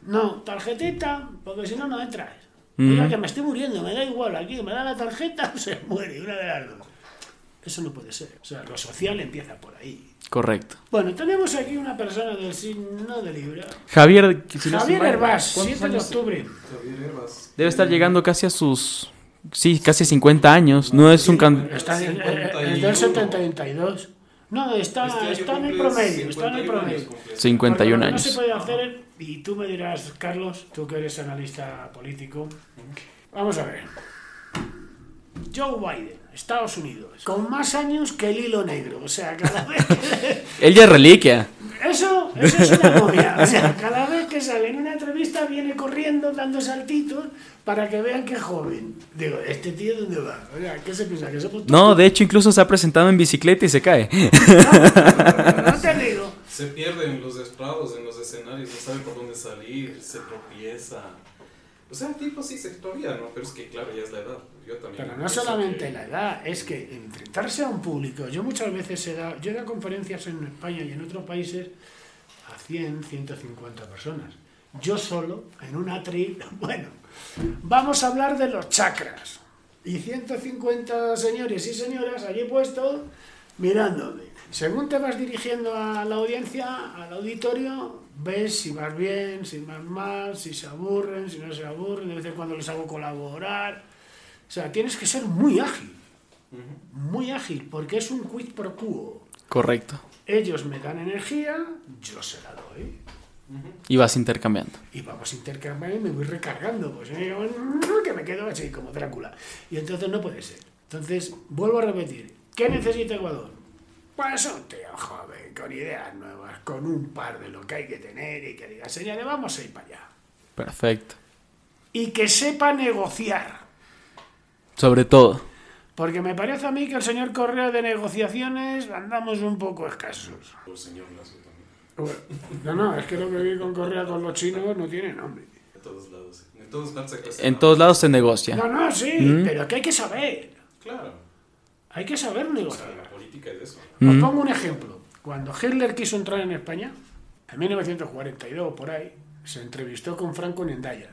No, tarjetita, porque si no, no entras. Oiga, que me estoy muriendo, me da igual, aquí me da la tarjeta o se muere, una de las dos. Eso no puede ser. O sea, lo social empieza por ahí. Correcto. Bueno, tenemos aquí una persona del signo de Libra. Javier, si no estoy Javier mal, Hervás, ¿cuántos 7 de años? octubre. Javier Hervás. Debe estar llegando casi a sus... Sí, casi 50 años. No es un Está en del 72. No, está en el promedio. Está en el promedio. 51 Porque lo que años. No se puede hacer, y tú me dirás, Carlos, tú que eres analista político, vamos a ver. Joe Biden, Estados Unidos, con más años que el hilo negro. O sea, cada vez que... Él ya es reliquia. Eso es una momia. O sea, cada vez que sale en una entrevista viene corriendo, dando saltitos para que vean que es joven. Digo, ¿este tío dónde va? O sea, ¿qué se piensa? ¿Que se puto? No, de hecho incluso se ha presentado en bicicleta y se cae. No te digo. Se pierde en los estrados, en los escenarios, no sabe por dónde salir, se tropieza. O sea, el tipo sí se todavía, ¿no? Pero es que, claro, ya es la edad. Yo también. Pero no solamente la edad, es que enfrentarse a un público. Yo muchas veces yo he dado conferencias en España y en otros países a 100, 150 personas. yo solo, en un atril, bueno, vamos a hablar de los chakras. Y 150 señores y señoras allí puestos mirándome. Según te vas dirigiendo a la audiencia, al auditorio, ves si vas bien, si vas mal, si se aburren, si no se aburren, de vez en cuando les hago colaborar. O sea, tienes que ser muy ágil, porque es un quid pro quo. Correcto. Ellos me dan energía, yo se la doy. Y vas intercambiando. Y vamos intercambiando y me voy recargando, pues que me quedo así como Drácula. Y entonces no puede ser. Entonces, vuelvo a repetir, ¿qué necesita Ecuador? Pues un tío joven, con ideas nuevas, con un par de lo que hay que tener y que diga, señores, vamos a ir para allá. Perfecto. Y que sepa negociar. Sobre todo. Porque me parece a mí que el señor Correa de negociaciones andamos un poco escasos. El señor Lazo también. No, es que lo que vi con Correa con los chinos no tiene nombre. En todos lados. En todos lados se casa. En todos lados se negocia. No, sí, pero que hay que saber. Claro. Hay que saber O sea, negociar. la política es eso. Os pongo un ejemplo. Cuando Hitler quiso entrar en España, en 1942, por ahí, se entrevistó con Franco en Hendaya.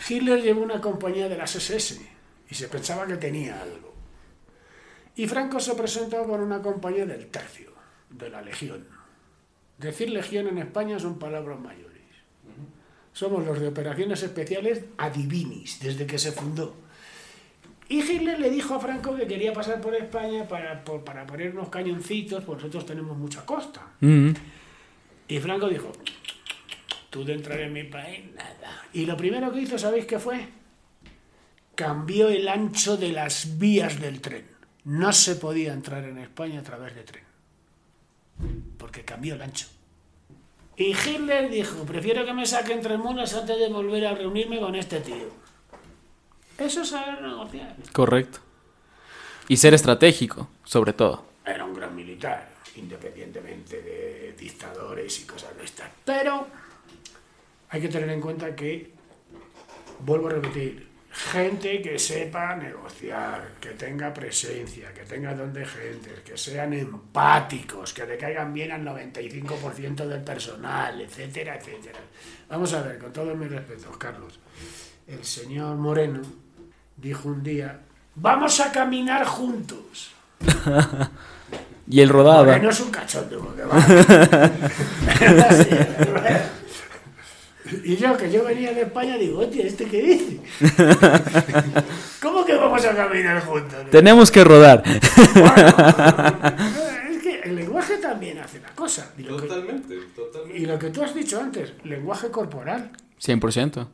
Hitler llevó una compañía de las SS y se pensaba que tenía algo. Y Franco se presentó con una compañía del Tercio, de la Legión. Decir Legión en España son palabras mayores. Somos los de operaciones especiales adivinis, desde que se fundó. Y Hitler le dijo a Franco que quería pasar por España para poner unos cañoncitos, porque nosotros tenemos mucha costa. Y Franco dijo, tú de entrar en mi país, nada. Y lo primero que hizo, ¿sabéis qué fue? Cambió el ancho de las vías del tren. No se podía entrar en España a través de tren, porque cambió el ancho. Y Hitler dijo, prefiero que me saquen 3 mulas antes de volver a reunirme con este tío. Eso es saber negociar. Correcto. Y ser estratégico, sobre todo. Era un gran militar, independientemente de dictadores y cosas de estas. Pero hay que tener en cuenta que, vuelvo a repetir, gente que sepa negociar, que tenga presencia, que tenga don de gente, que sean empáticos, que le caigan bien al 95% del personal, etcétera, etcétera. Vamos a ver, con todos mis respetos, Carlos. El señor Moreno dijo un día, vamos a caminar juntos. Y él rodaba. Moreno es un cachondo, porque va. Y yo, que yo venía de España, digo, oye, ¿este qué dice? ¿Cómo que vamos a caminar juntos? Tenemos que rodar. Bueno, es que el lenguaje también hace una cosa. Totalmente. Y lo que tú has dicho antes, lenguaje corporal. 100%.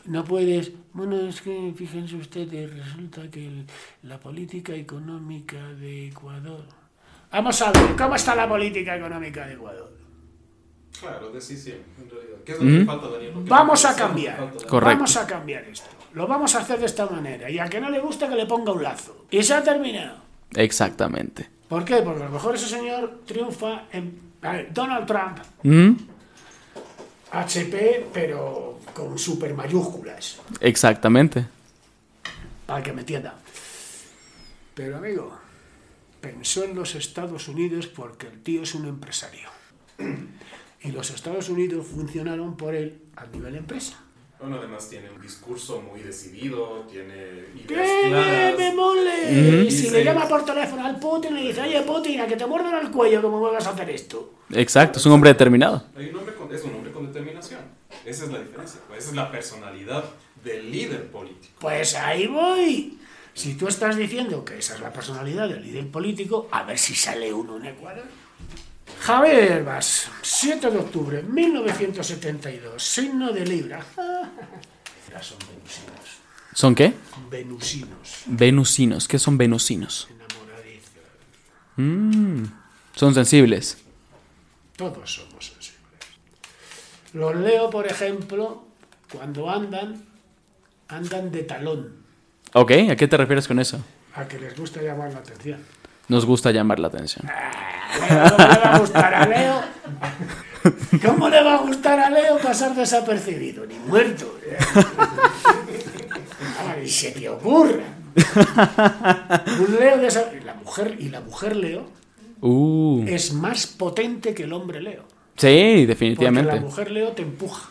No puedes... Bueno, es que fíjense ustedes, resulta que la política económica de Ecuador... Vamos a ver, ¿cómo está la política económica de Ecuador? Claro, decisión, en realidad. ¿Qué es lo que falta, Daniel? Vamos a cambiar. Correcto. Vamos a cambiar esto. Lo vamos a hacer de esta manera. Y a que no le gusta que le ponga un lazo. Y se ha terminado. Exactamente. ¿Por qué? Porque a lo mejor ese señor triunfa en... A ver, Donald Trump... HP, pero con super mayúsculas. Exactamente. Para que me entienda. Pero amigo, pensó en los Estados Unidos porque el tío es un empresario. Y los Estados Unidos funcionaron por él a nivel empresa. Bueno, además tiene un discurso muy decidido, tiene ideas ¡Que claras. me mole! Y si Dice- le llama por teléfono al Putin y le dice, oye Putin, a que te muerdan el cuello, ¿cómo me vas a hacer esto? Exacto, es un hombre determinado. Es un hombre con determinación. Esa es la diferencia. Esa es la personalidad del líder político. Pues ahí voy. Si tú estás diciendo que esa es la personalidad del líder político, a ver si sale uno en Ecuador. Javier Herbas, 7 de octubre de 1972, signo de Libra. Son venusinos. ¿Son qué? Venusinos. Venusinos. ¿Qué son venusinos? Enamoradizos. Son sensibles. Todos somos sensibles. Los leo, por ejemplo, cuando andan de talón, Ok, ¿a qué te refieres con eso? a que les gusta llamar la atención. Nos gusta llamar la atención. ¿Cómo le va a gustar a Leo? ¿Cómo le va a gustar a Leo pasar desapercibido? Ni muerto. Ay, se te ocurra. Un Leo y la mujer Leo es más potente que el hombre Leo. Sí, definitivamente. Porque la mujer Leo te empuja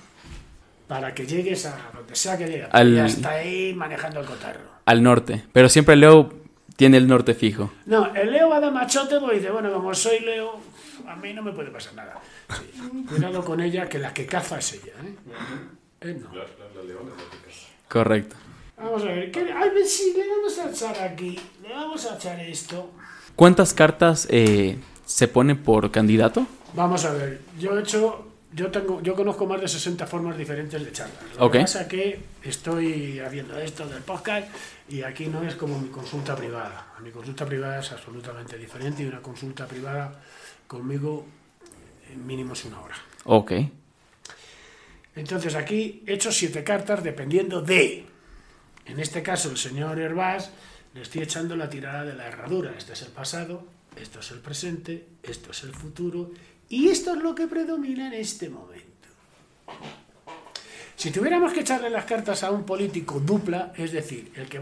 para que llegues a donde sea que llegues. Ya está ahí manejando el cotarro. Al norte. Pero siempre Leo tiene el norte fijo. No, el Leo va de machote porque dice, bueno, como soy Leo, a mí no me puede pasar nada. Sí. Cuidado con ella, que la que caza es ella, ¿eh? Él no. La leona es la que caza. Correcto. Vamos a ver, a ver si le vamos a echar aquí, le vamos a echar esto. ¿Cuántas cartas se pone por candidato? Vamos a ver, yo conozco más de 60 formas diferentes de echarlas. Lo que pasa es que estoy haciendo esto del podcast y aquí no es como mi consulta privada. Mi consulta privada es absolutamente diferente y una consulta privada conmigo mínimo es 1 hora. Ok. Entonces aquí he hecho 7 cartas dependiendo de... En este caso, el señor Hervás le estoy echando la tirada de la herradura. Este es el pasado, esto es el presente, esto es el futuro y esto es lo que predomina en este momento. Si tuviéramos que echarle las cartas a un político dupla, es decir, el que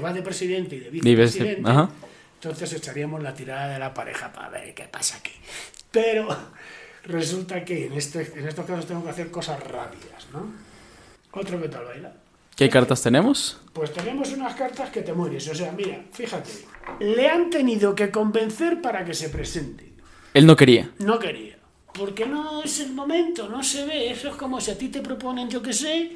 va de presidente y de vicepresidente, entonces echaríamos la tirada de la pareja para ver qué pasa aquí. Pero resulta que en estos casos tengo que hacer cosas rápidas, ¿no? Otro que tal baila. ¿Qué cartas tenemos? Pues tenemos unas cartas que te mueres. O sea, mira, fíjate. Le han tenido que convencer para que se presente. Él no quería. No quería. Porque no es el momento, no se ve. Eso es como si a ti te proponen, yo qué sé,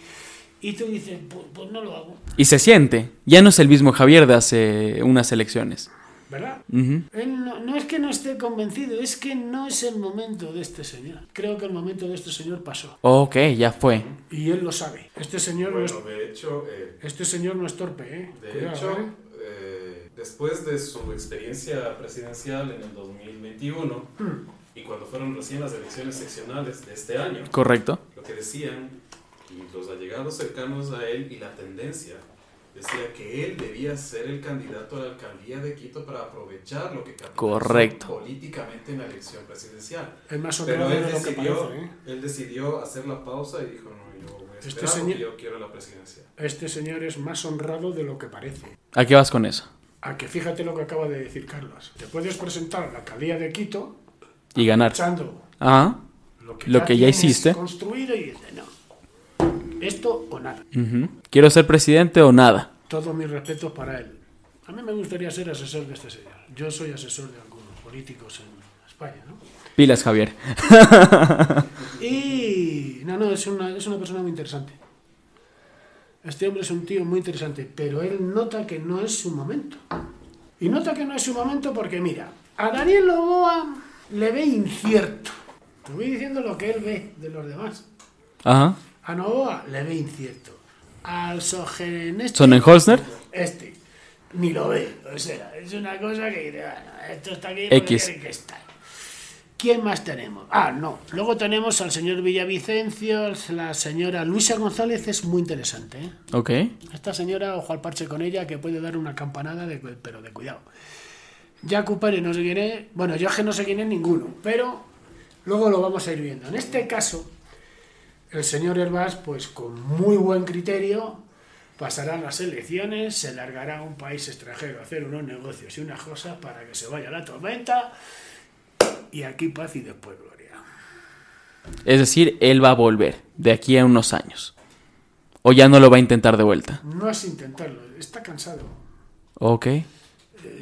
y tú dices, pues no lo hago. Y se siente. Ya no es el mismo Javier de hace unas elecciones. ¿Verdad? Uh-huh. Él no es que no esté convencido, es que no es el momento de este señor. Creo que el momento de este señor pasó. Ok, ya fue. Y él lo sabe. Este señor de hecho... este señor no es torpe, ¿eh? De hecho, después de su experiencia presidencial en el 2021, y cuando fueron recién las elecciones seccionales de este año, correcto, lo que decían, y los allegados cercanos a él y la tendencia, decía que él debía ser el candidato a la alcaldía de Quito para aprovechar lo que capitalizó políticamente en la elección presidencial. Es más honrado de lo que parece, ¿eh? Él decidió hacer la pausa y dijo, no, yo voy a esperar porque yo quiero la presidencia. Este señor es más honrado de lo que parece. ¿A qué vas con eso? A que fíjate lo que acaba de decir Carlos. Te puedes presentar a la alcaldía de Quito y ganar. Echando lo que ya hiciste. Construido y dice, no. Esto o nada. Uh-huh. Quiero ser presidente o nada. Todos mis respetos para él. A mí me gustaría ser asesor de este señor. Yo soy asesor de algunos políticos en España, ¿no? Pilas, Javier. Y no, es una persona muy interesante. Este hombre es un tío muy interesante, pero él nota que no es su momento. Y nota que no es su momento porque, mira, a Daniel Noboa le ve incierto. Te voy diciendo lo que él ve de los demás. Ajá. A Noboa le ve incierto. Al Sonnenholzner ni lo ve. O sea, es una cosa que dice, bueno, esto está aquí X. Tiene que estar. ¿Quién más tenemos? No. Luego tenemos al señor Villavicencio, la señora Luisa González, es muy interesante, ¿eh? Ok. Esta señora, ojo al parche con ella, que puede dar una campanada, pero de cuidado. Jacu Pérez no sé quién es. Bueno, yo es que no sé quién es ninguno, pero luego lo vamos a ir viendo. En este caso, el señor Hervás, pues con muy buen criterio, pasará las elecciones, se largará a un país extranjero a hacer unos negocios y unas cosas para que se vaya la tormenta y aquí paz y después gloria. Es decir, él va a volver de aquí a unos años. ¿O ya no lo va a intentar de vuelta? No es intentarlo, está cansado. Ok.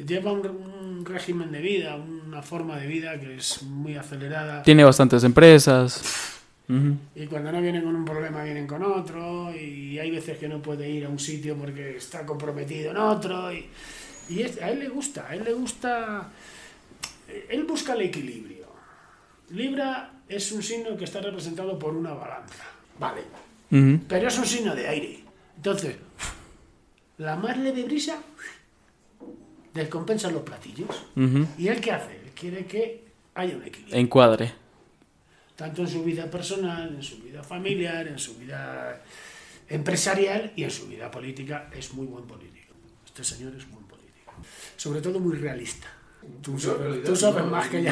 Lleva un régimen de vida, una forma de vida que es muy acelerada. Tiene bastantes empresas. Uh-huh. Y cuando no vienen con un problema vienen con otro, y hay veces que no puede ir a un sitio porque está comprometido en otro, y a él le gusta, él busca el equilibrio. Libra es un signo que está representado por una balanza, vale, uh-huh, pero es un signo de aire. Entonces, la más leve brisa descompensa los platillos. uh-huh. ¿Y él qué hace? Él quiere que haya un equilibrio. Encuadre. Tanto en su vida personal, en su vida familiar, en su vida empresarial y en su vida política. Es muy buen político. Este señor es buen político. Sobre todo muy realista. Tú sabes más que yo.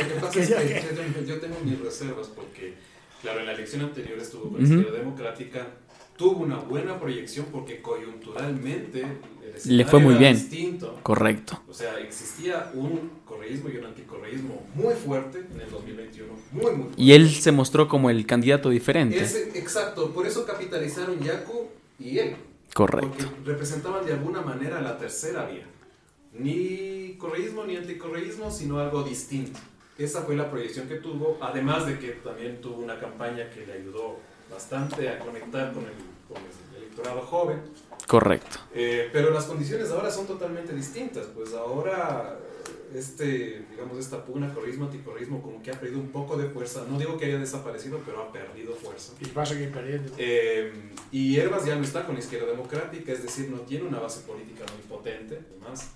Yo tengo mis reservas porque, claro, en la elección anterior estuvo con la Izquierda Democrática tuvo una buena proyección porque coyunturalmente le fue muy bien. Distinto. Correcto. O sea, existía un correísmo y un anticorreísmo muy fuerte en el 2021, muy fuerte. Y él se mostró como el candidato diferente. Exacto, por eso capitalizaron Yacu y él. Correcto. Porque representaban de alguna manera la tercera vía. Ni correísmo ni anticorreísmo, sino algo distinto. Esa fue la proyección que tuvo, además de que también tuvo una campaña que le ayudó bastante a conectar con el electorado joven. Correcto. Pero las condiciones ahora son totalmente distintas. Pues ahora, esta pugna correísmo-anticorreísmo como que ha perdido un poco de fuerza. No digo que haya desaparecido, pero ha perdido fuerza. Y va a seguir perdiendo. Y Hervas ya no está con la izquierda democrática, es decir, no tiene una base política muy potente. Además,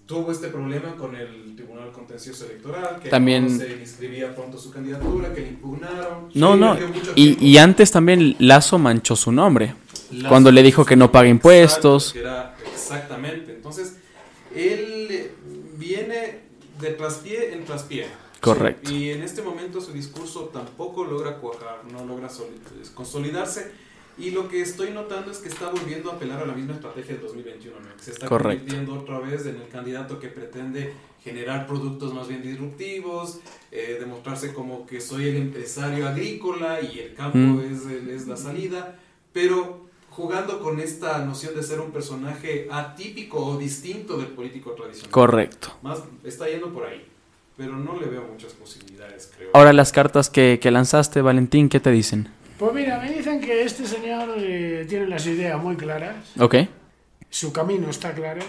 tuvo este problema con el Tribunal Contencioso Electoral, que también no se inscribía pronto su candidatura, que le impugnaron. Y antes también Lasso manchó su nombre. Cuando le dijo que no paga impuestos. Exactamente. Entonces, él viene de traspié en traspié. Correcto. Sí, y en este momento su discurso tampoco logra cuajar, no logra consolidarse. Y lo que estoy notando es que está volviendo a apelar a la misma estrategia del 2021, ¿no? Que se está convirtiendo otra vez en el candidato que pretende generar productos más bien disruptivos, demostrarse como que soy el empresario agrícola y el campo es la salida, pero jugando con esta noción de ser un personaje atípico o distinto del político tradicional. Correcto. Más está yendo por ahí, pero no le veo muchas posibilidades, creo. Ahora las cartas que lanzaste, Valentín, ¿qué te dicen? Pues mira, me dicen que este señor tiene las ideas muy claras. Ok. Su camino está claro.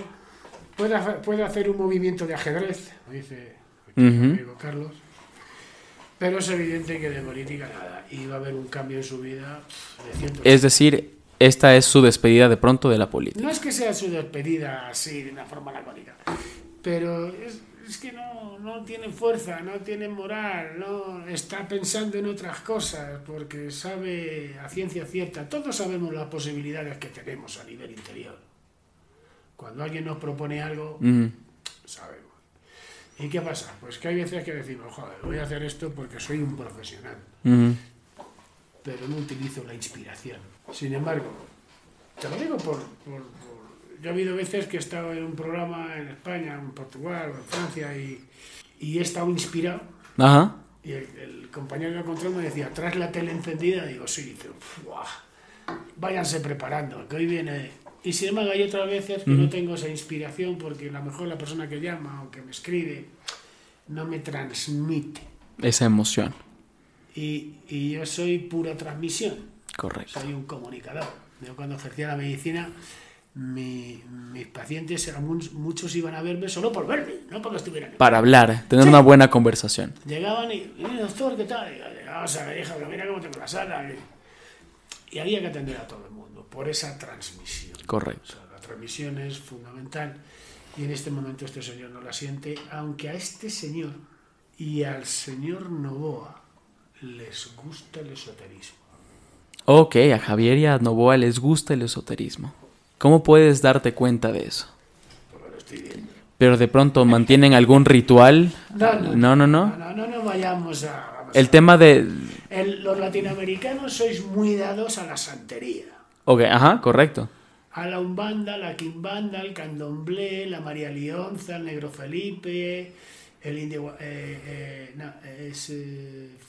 Puede hacer un movimiento de ajedrez, me dice mi amigo Carlos. Pero es evidente que de política nada. Y va a haber un cambio en su vida de 100%. Es decir, esta es su despedida de pronto de la política. No es que sea su despedida así, de una forma lacónica. Pero es que no tiene fuerza, no tiene moral, no está pensando en otras cosas, porque sabe a ciencia cierta. Todos sabemos las posibilidades que tenemos a nivel interior. Cuando alguien nos propone algo, sabemos. ¿Y qué pasa? Pues que hay veces que decimos, joder, voy a hacer esto porque soy un profesional. Pero no utilizo la inspiración. Sin embargo, te lo digo yo he habido veces que he estado en un programa en España, en Portugal, en Francia, y he estado inspirado. Ajá. Y el compañero de control me decía, ¿traes la tele encendida? Digo, sí. Dice, váyanse preparando, que hoy viene. Y sin embargo, hay otras veces que no tengo esa inspiración porque a lo mejor la persona que llama o que me escribe no me transmite esa emoción. Y yo soy pura transmisión. Correcto. Soy un comunicador. Yo cuando ejercía la medicina, mis pacientes, muchos iban a verme solo por verme, no porque estuvieran. Para hablar, tener una buena conversación. Llegaban y, doctor, ¿qué tal? Vamos a ver, hija, mira cómo tengo la sala. Y había que atender a todo el mundo por esa transmisión. Correcto. O sea, la transmisión es fundamental y en este momento este señor no la siente, aunque a este señor y al señor Novoa les gusta el esoterismo. Ok, a Javier y a Novoa les gusta el esoterismo. ¿Cómo puedes darte cuenta de eso? Porque lo estoy viendo. ¿Pero de pronto mantienen algún ritual? No vayamos a... El tema de... Los latinoamericanos sois muy dados a la santería. Ok, ajá, correcto. A la Umbanda, la Quimbanda, el Candomblé, la María Lionza, el Negro Felipe, el Indio...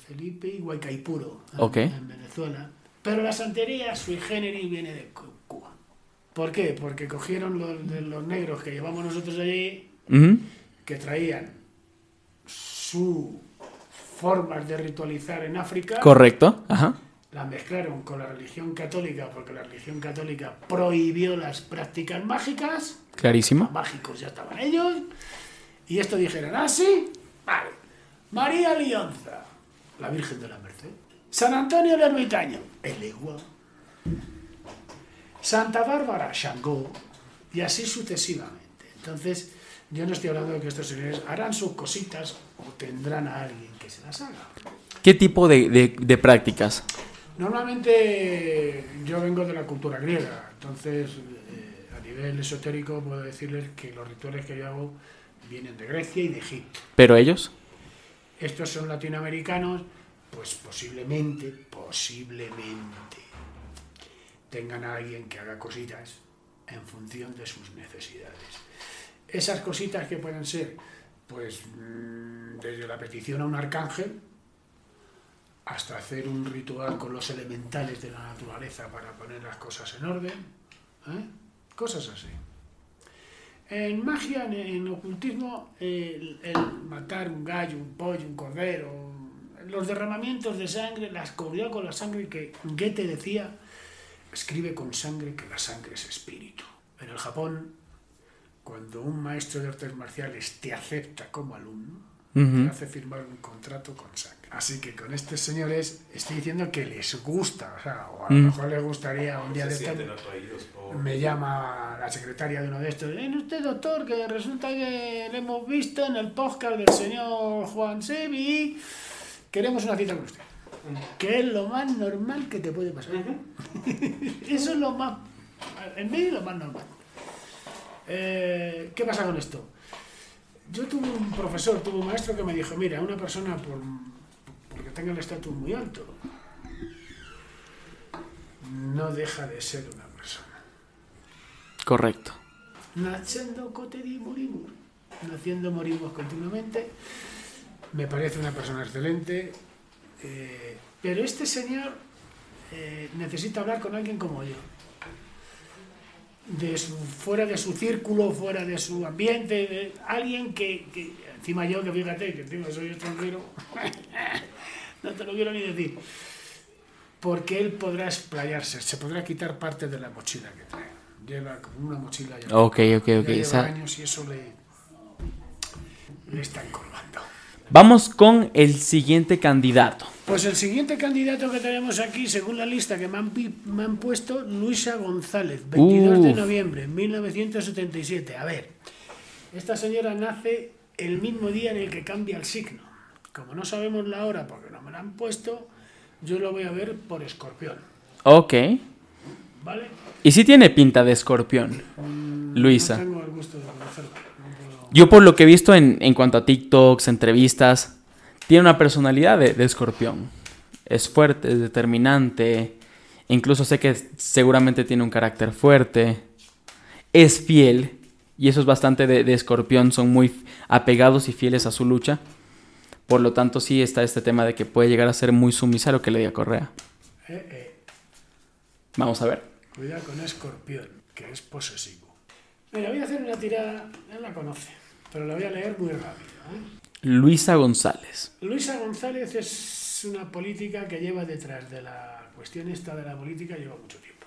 Felipe y Huaycaipuro, en Venezuela. Pero la santería sui generis viene de Cuba. ¿Por qué? Porque cogieron los negros que llevamos nosotros allí, que traían sus formas de ritualizar en África. Correcto, ajá. La mezclaron con la religión católica, porque la religión católica prohibió las prácticas mágicas. Clarísimo. Los mágicos ya estaban ellos. Y esto dijeron, sí, vale. María Lionza, la Virgen de la Merced. San Antonio el Ermitaño, el Legua. Santa Bárbara, Xangó, y así sucesivamente. Entonces, yo no estoy hablando de que estos señores harán sus cositas o tendrán a alguien que se las haga. ¿Qué tipo de prácticas? Normalmente yo vengo de la cultura griega, entonces a nivel esotérico puedo decirles que los rituales que yo hago vienen de Grecia y de Egipto. ¿Pero ellos? Estos son latinoamericanos, pues posiblemente, tengan a alguien que haga cositas en función de sus necesidades. Esas cositas que pueden ser, pues, desde la petición a un arcángel hasta hacer un ritual con los elementales de la naturaleza para poner las cosas en orden, cosas así. En magia, en ocultismo, el matar un gallo, un pollo, un cordero, los derramamientos de sangre, la escoria con la sangre, que Goethe decía, escribe con sangre que la sangre es espíritu. En el Japón, cuando un maestro de artes marciales te acepta como alumno, te hace firmar un contrato con sangre. Así que con estos señores estoy diciendo que les gusta, o sea, o a lo mejor les gustaría un día de estar. Me llama la secretaria de uno de estos, usted doctor, que resulta que le hemos visto en el podcast del señor Juan Sevi, queremos una cita con usted. Que es lo más normal que te puede pasar. Eso es lo más, en medio lo más normal. ¿Qué pasa con esto? Yo tuve un maestro que me dijo, mira, una persona porque tenga el estatus muy alto, no deja de ser una persona. Correcto. Naciendo coteri morimos. Naciendo morimos continuamente. Me parece una persona excelente. Pero este señor necesita hablar con alguien como yo. Fuera de su círculo, fuera de su ambiente, de alguien que encima yo, que fíjate, que encima soy extranjero, no te lo quiero ni decir, porque él podrá explayarse, se podrá quitar parte de la mochila que trae. Lleva como una mochila ya. Ok. Lleva años y eso le está encorvando. Vamos con el siguiente candidato. Pues el siguiente candidato que tenemos aquí, según la lista que me han puesto, Luisa González, 22 de noviembre, 1977. A ver, esta señora nace el mismo día en el que cambia el signo. Como no sabemos la hora porque no me la han puesto, yo lo voy a ver por Escorpión. Ok. ¿Vale? ¿Y si tiene pinta de Escorpión, Luisa? No tengo el gusto de conocerla. Yo por lo que he visto en cuanto a TikToks, entrevistas, tiene una personalidad de Escorpión. Es fuerte, es determinante. Incluso sé que seguramente tiene un carácter fuerte. Es fiel. Y eso es bastante de Escorpión. Son muy apegados y fieles a su lucha. Por lo tanto, sí está este tema de que puede llegar a ser muy sumisa a lo que le diga Correa. Vamos a ver. Cuidado con Escorpión, que es posesivo. Mira, voy a hacer una tirada. Él la conoce, pero la voy a leer muy rápido. Luisa González. Luisa González es una política que lleva detrás de la cuestión esta de la política, lleva mucho tiempo.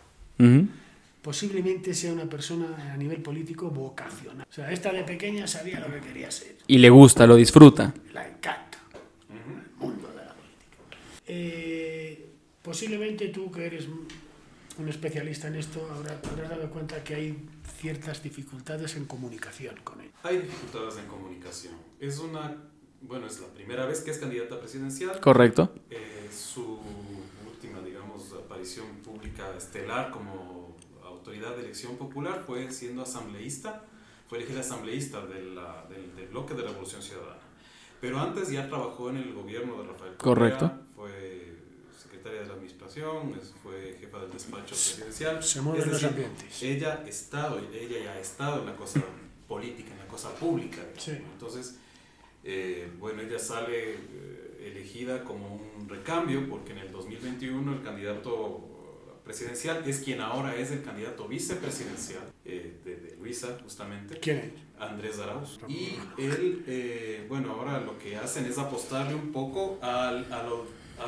Posiblemente sea una persona a nivel político vocacional. O sea, esta de pequeña sabía lo que quería ser. Y le gusta, lo disfruta. La encanta. El mundo de la política. Posiblemente tú, que eres un especialista en esto, habrás dado cuenta que hay ciertas dificultades en comunicación con ella. Hay dificultades en comunicación. Es la primera vez que es candidata presidencial. Correcto. Su última, aparición pública estelar como autoridad de elección popular fue siendo asambleísta. Fue elegida asambleísta del bloque de Revolución Ciudadana. Pero antes ya trabajó en el gobierno de Rafael Correa. Correcto. Fue secretaria de la administración, fue jefa del despacho presidencial. Se mueven los ambientes. Ella ya ha estado en la cosa política, en la cosa pública. Sí. Entonces, ella sale elegida como un recambio porque en el 2021 el candidato presidencial es quien ahora es el candidato vicepresidencial de Luisa, justamente. ¿Quién es? Andrés Arauz. Y él, ahora lo que hacen es apostarle un poco a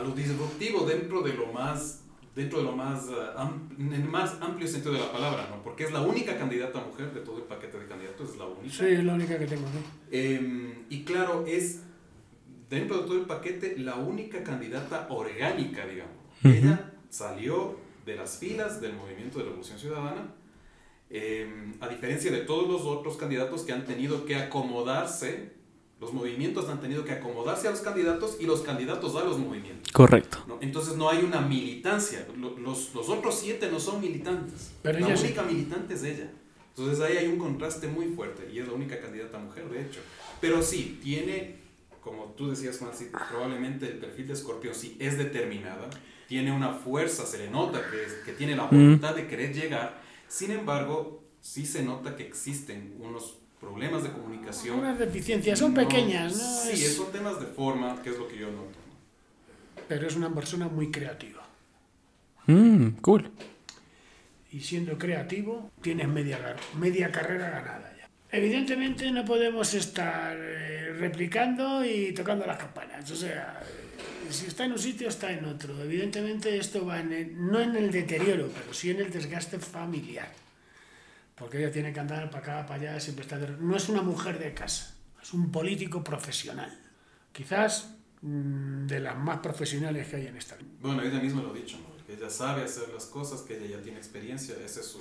lo disruptivo dentro de lo más en el más amplio sentido de la palabra, ¿no? Porque es la única candidata mujer de todo el paquete de candidatos, es la única. Sí, es la única que tengo, ¿no? Y claro, es dentro de todo el paquete la única candidata orgánica, digamos. Ella salió de las filas del Movimiento de Revolución Ciudadana, a diferencia de todos los otros candidatos que han tenido que acomodarse. Los movimientos han tenido que acomodarse a los candidatos y los candidatos a los movimientos. Correcto. ¿No? Entonces no hay una militancia. Los otros 7 no son militantes. Pero la única militante es ella. Entonces ahí hay un contraste muy fuerte y es la única candidata mujer, de hecho. Pero sí, tiene, como tú decías, Juan, sí, probablemente el perfil de Escorpión sí es determinada. tiene una fuerza, se le nota que tiene la voluntad de querer llegar. Sin embargo, sí se nota que existen unos problemas de comunicación. Unas deficiencias, son pequeñas, ¿no? Sí, son temas de forma, que es lo que yo noto. Pero es una persona muy creativa. Cool. Y siendo creativo, tienes media carrera ganada ya. Evidentemente no podemos estar replicando y tocando las campanas. O sea, si está en un sitio, está en otro. Evidentemente esto va no en el deterioro, pero sí en el desgaste familiar. Porque ella tiene que andar para acá, para allá, siempre está... No es una mujer de casa, es un político profesional. Quizás de las más profesionales que hay en esta vida. Bueno, ella misma lo ha dicho, ¿no? Que ella sabe hacer las cosas, que ella ya tiene experiencia, ese es su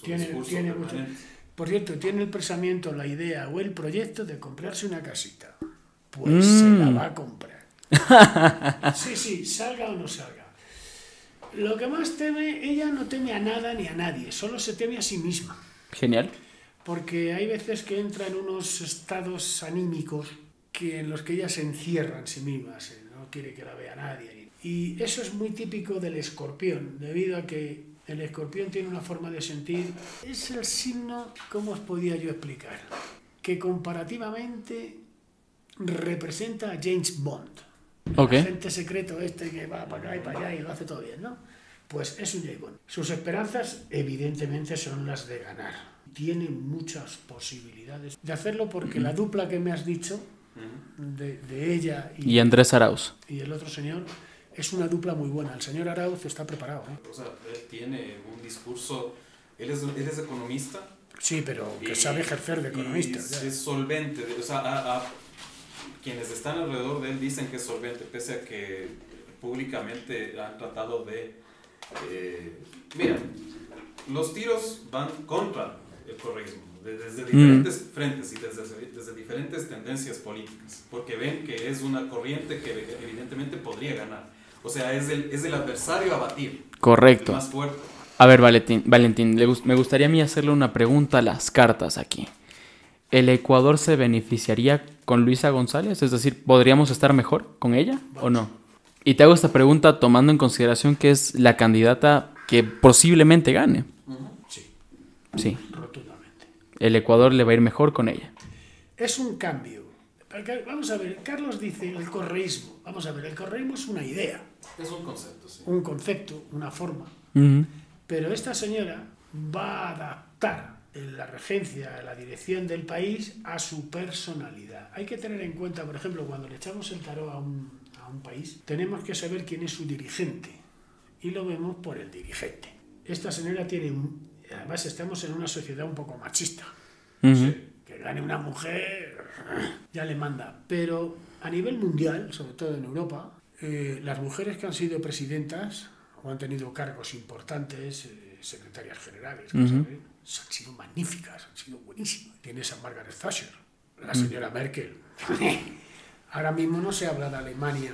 discurso permanente. Por cierto, tiene el pensamiento, la idea o el proyecto de comprarse una casita. Pues se la va a comprar. Sí, salga o no salga. Lo que más teme, ella no teme a nada ni a nadie, solo se teme a sí misma. Genial. Porque hay veces que entra en unos estados anímicos en los que ella se encierra en sí misma, no quiere que la vea nadie. Y eso es muy típico del escorpión, debido a que el escorpión tiene una forma de sentir. Es el signo, ¿cómo os podía yo explicar? Que comparativamente representa a James Bond. Okay. El agente secreto que va para acá y para allá y lo hace todo bien, ¿no? Pues es un James Bond. Sus esperanzas, evidentemente, son las de ganar. Tiene muchas posibilidades de hacerlo porque la dupla que me has dicho, de ella y Andrés Arauz y el otro señor, es una dupla muy buena. El señor Arauz está preparado, ¿eh? O sea, él tiene un discurso, él es economista. Sí, pero que sabe ejercer de economista. Es solvente, o sea, quienes están alrededor de él dicen que es solvente, pese a que públicamente han tratado de... mira, los tiros van contra el correísmo, desde diferentes frentes y desde diferentes tendencias políticas, porque ven que es una corriente que evidentemente podría ganar. O sea, es el adversario a batir. Correcto. El más fuerte. A ver, Valentín, me gustaría a mí hacerle una pregunta a las cartas aquí. ¿El Ecuador se beneficiaría con Luisa González? Es decir, ¿podríamos estar mejor con ella o no? Y te hago esta pregunta tomando en consideración que es la candidata que posiblemente gane. Sí. Rotundamente. El Ecuador le va a ir mejor con ella. Es un cambio. Vamos a ver, Carlos dice el correísmo. Vamos a ver, el correísmo es una idea. Es un concepto, sí. Un concepto, una forma. Pero esta señora va a adaptar la regencia, la dirección del país a su personalidad. Hay que tener en cuenta, por ejemplo, cuando le echamos el tarot a un país, tenemos que saber quién es su dirigente. Y lo vemos por el dirigente. Esta señora tiene... Además, estamos en una sociedad un poco machista. Sí, que gane una mujer, ya le manda. Pero a nivel mundial, sobre todo en Europa, las mujeres que han sido presidentas o han tenido cargos importantes, secretarias generales, han sido magníficas, han sido buenísimas. Tienes a Margaret Thatcher, la señora Merkel. Ahora mismo no se habla de Alemania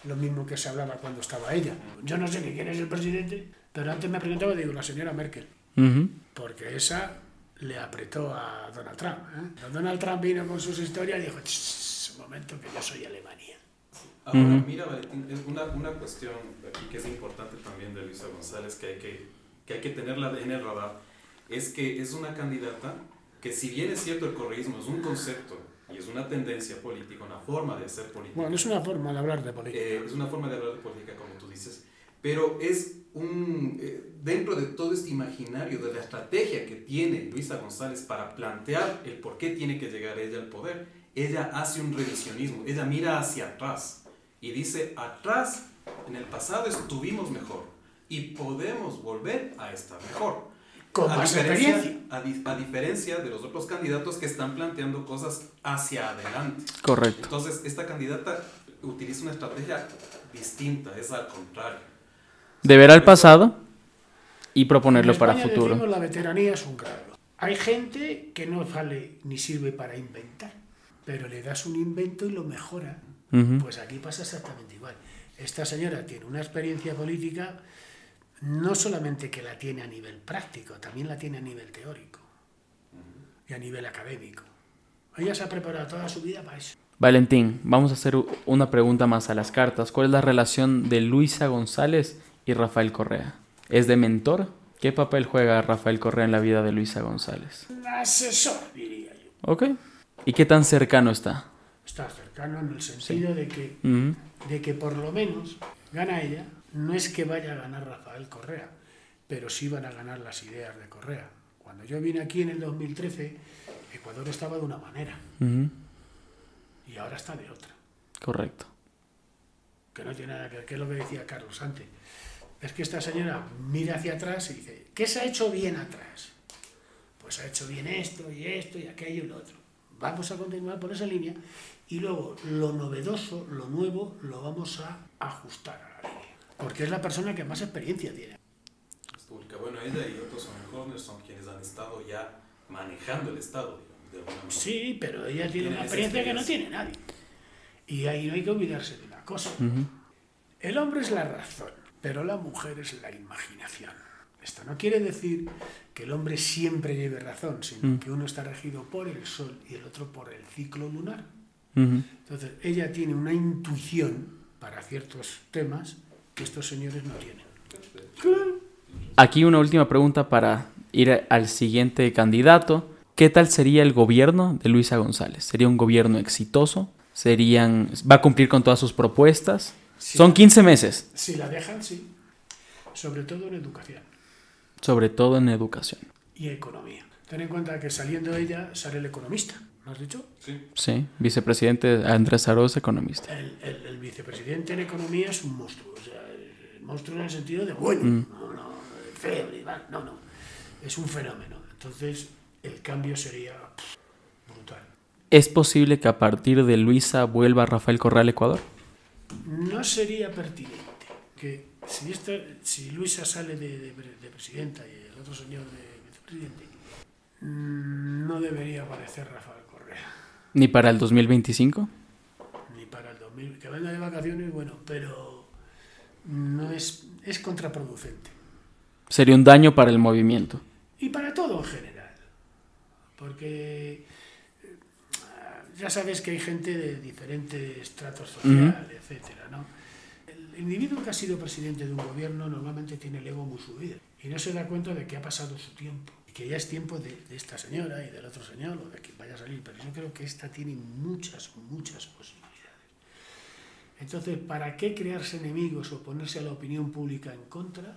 lo mismo que se hablaba cuando estaba ella. Yo no sé ni quién es el presidente, pero antes me preguntaba y digo, la señora Merkel. Porque esa le apretó a Donald Trump. Donald Trump vino con sus historias y dijo, un momento que yo soy Alemania. Ahora, mira, Valentín, es una cuestión aquí que es importante también de Luisa González, que hay que tenerla en el radar, es que es una candidata que, si bien es cierto el correísmo es un concepto y es una tendencia política, una forma de hacer política. Bueno, es una forma de hablar de política. Es una forma de hablar de política, como tú dices, pero es dentro de todo este imaginario de la estrategia que tiene Luisa González para plantear el por qué tiene que llegar ella al poder, ella hace un revisionismo, ella mira hacia atrás y dice, atrás, en el pasado estuvimos mejor y podemos volver a estar mejor. Con más experiencia. A diferencia de los otros candidatos que están planteando cosas hacia adelante. Correcto. Entonces, esta candidata utiliza una estrategia distinta, es al contrario. De ver al pasado y proponerlo para futuro. Decimos, la veteranía es un grado. Hay gente que no vale ni sirve para inventar, pero le das un invento y lo mejora. Pues aquí pasa exactamente igual. Esta señora tiene una experiencia política, no solamente que la tiene a nivel práctico, también la tiene a nivel teórico y a nivel académico. Ella se ha preparado toda su vida para eso. Valentín, vamos a hacer una pregunta más a las cartas. ¿Cuál es la relación de Luisa González y Rafael Correa. ¿Es de mentor? ¿Qué papel juega Rafael Correa en la vida de Luisa González? Asesor, diría yo. Ok. ¿Y qué tan cercano está? Está cercano en el sentido de que por lo menos gana ella. No es que vaya a ganar Rafael Correa, pero sí van a ganar las ideas de Correa. Cuando yo vine aquí en el 2013, Ecuador estaba de una manera y ahora está de otra. Correcto. Que no tiene nada que ver, que es lo que decía Carlos antes. Es que esta señora mira hacia atrás y dice, ¿qué se ha hecho bien atrás? Pues ha hecho bien esto y aquello y lo otro. Vamos a continuar por esa línea y luego lo novedoso, lo nuevo, lo vamos a ajustar a la línea. Porque es la persona que más experiencia tiene. Bueno, ella y otros jóvenes son quienes han estado ya manejando el Estado, digamos, de alguna manera. Sí, pero ella tiene una experiencia que no tiene nadie. Y ahí no hay que olvidarse de una cosa. El hombre es la razón, pero la mujer es la imaginación. Esto no quiere decir que el hombre siempre lleve razón, sino que uno está regido por el sol y el otro por el ciclo lunar. Entonces, ella tiene una intuición para ciertos temas que estos señores no tienen. Claro. Aquí una última pregunta para ir al siguiente candidato. ¿Qué tal sería el gobierno de Luisa González? ¿Sería un gobierno exitoso? ¿Va a cumplir con todas sus propuestas? Sí. Son 15 meses. Si la dejan, sí. Sobre todo en educación. Sobre todo en educación. Y economía. Ten en cuenta que saliendo ella sale el economista. ¿No has dicho? Sí, vicepresidente Andrés Arauz, economista. El vicepresidente en economía es un monstruo. O sea, el monstruo en el sentido de bueno. No, feo, no. Es un fenómeno. Entonces, el cambio sería brutal. ¿Es posible que a partir de Luisa vuelva Rafael Correa al Ecuador? No sería pertinente. Que si Luisa sale de presidenta y el otro señor de vicepresidente, no debería aparecer Rafael Correa. ¿Ni para el 2025? Ni para el 2000. Que venga de vacaciones, bueno, pero no es contraproducente. Sería un daño para el movimiento. Y para todo en general. Porque ya sabes que hay gente de diferentes estratos sociales, etcétera, ¿no? El individuo que ha sido presidente de un gobierno normalmente tiene el ego muy subido y no se da cuenta de que ha pasado su tiempo y que ya es tiempo de esta señora y del otro señor o de quien vaya a salir, pero yo creo que esta tiene muchas posibilidades. Entonces, ¿para qué crearse enemigos o ponerse a la opinión pública en contra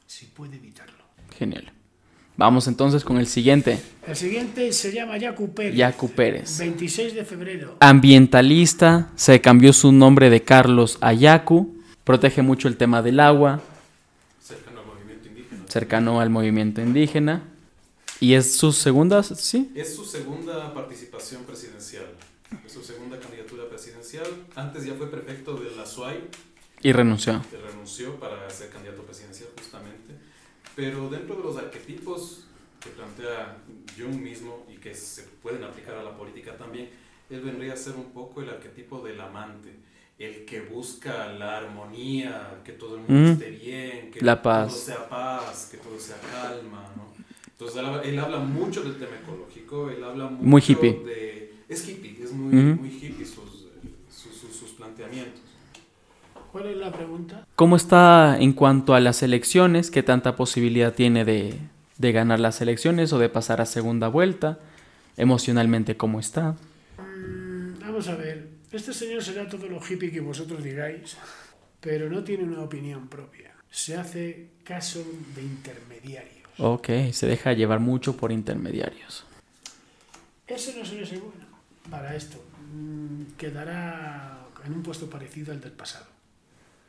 si puede evitarlo? Genial. Vamos entonces con el siguiente. El siguiente se llama Yacu Pérez. Yacu Pérez. 26 de febrero. Ambientalista, se cambió su nombre de Carlos a Yacu, protege mucho el tema del agua. Cercano al movimiento indígena. Cercano al movimiento indígena. ¿Y es su segunda, sí? Es su segunda participación presidencial. Es su segunda candidatura presidencial. Antes ya fue prefecto de la SUAY. Y renunció. Renunció para ser candidato presidencial justamente. Pero dentro de los arquetipos que plantea Jung mismo y que se pueden aplicar a la política también, él vendría a ser un poco el arquetipo del amante, el que busca la armonía, que todo el mundo esté bien, que la paz. Todo sea paz, que todo sea calma, ¿no? Entonces él habla mucho del tema ecológico, él habla mucho muy hippie. Es hippie, es muy hippie sus planteamientos. ¿Cuál es la pregunta? ¿Cómo está en cuanto a las elecciones? ¿Qué tanta posibilidad tiene de ganar las elecciones o de pasar a segunda vuelta? Emocionalmente, ¿cómo está? Vamos a ver. Este señor será todo lo hippie que vosotros digáis, pero no tiene una opinión propia. Se hace caso de intermediarios. Ok, se deja llevar mucho por intermediarios. Ese no suele ser bueno para esto. Quedará en un puesto parecido al del pasado.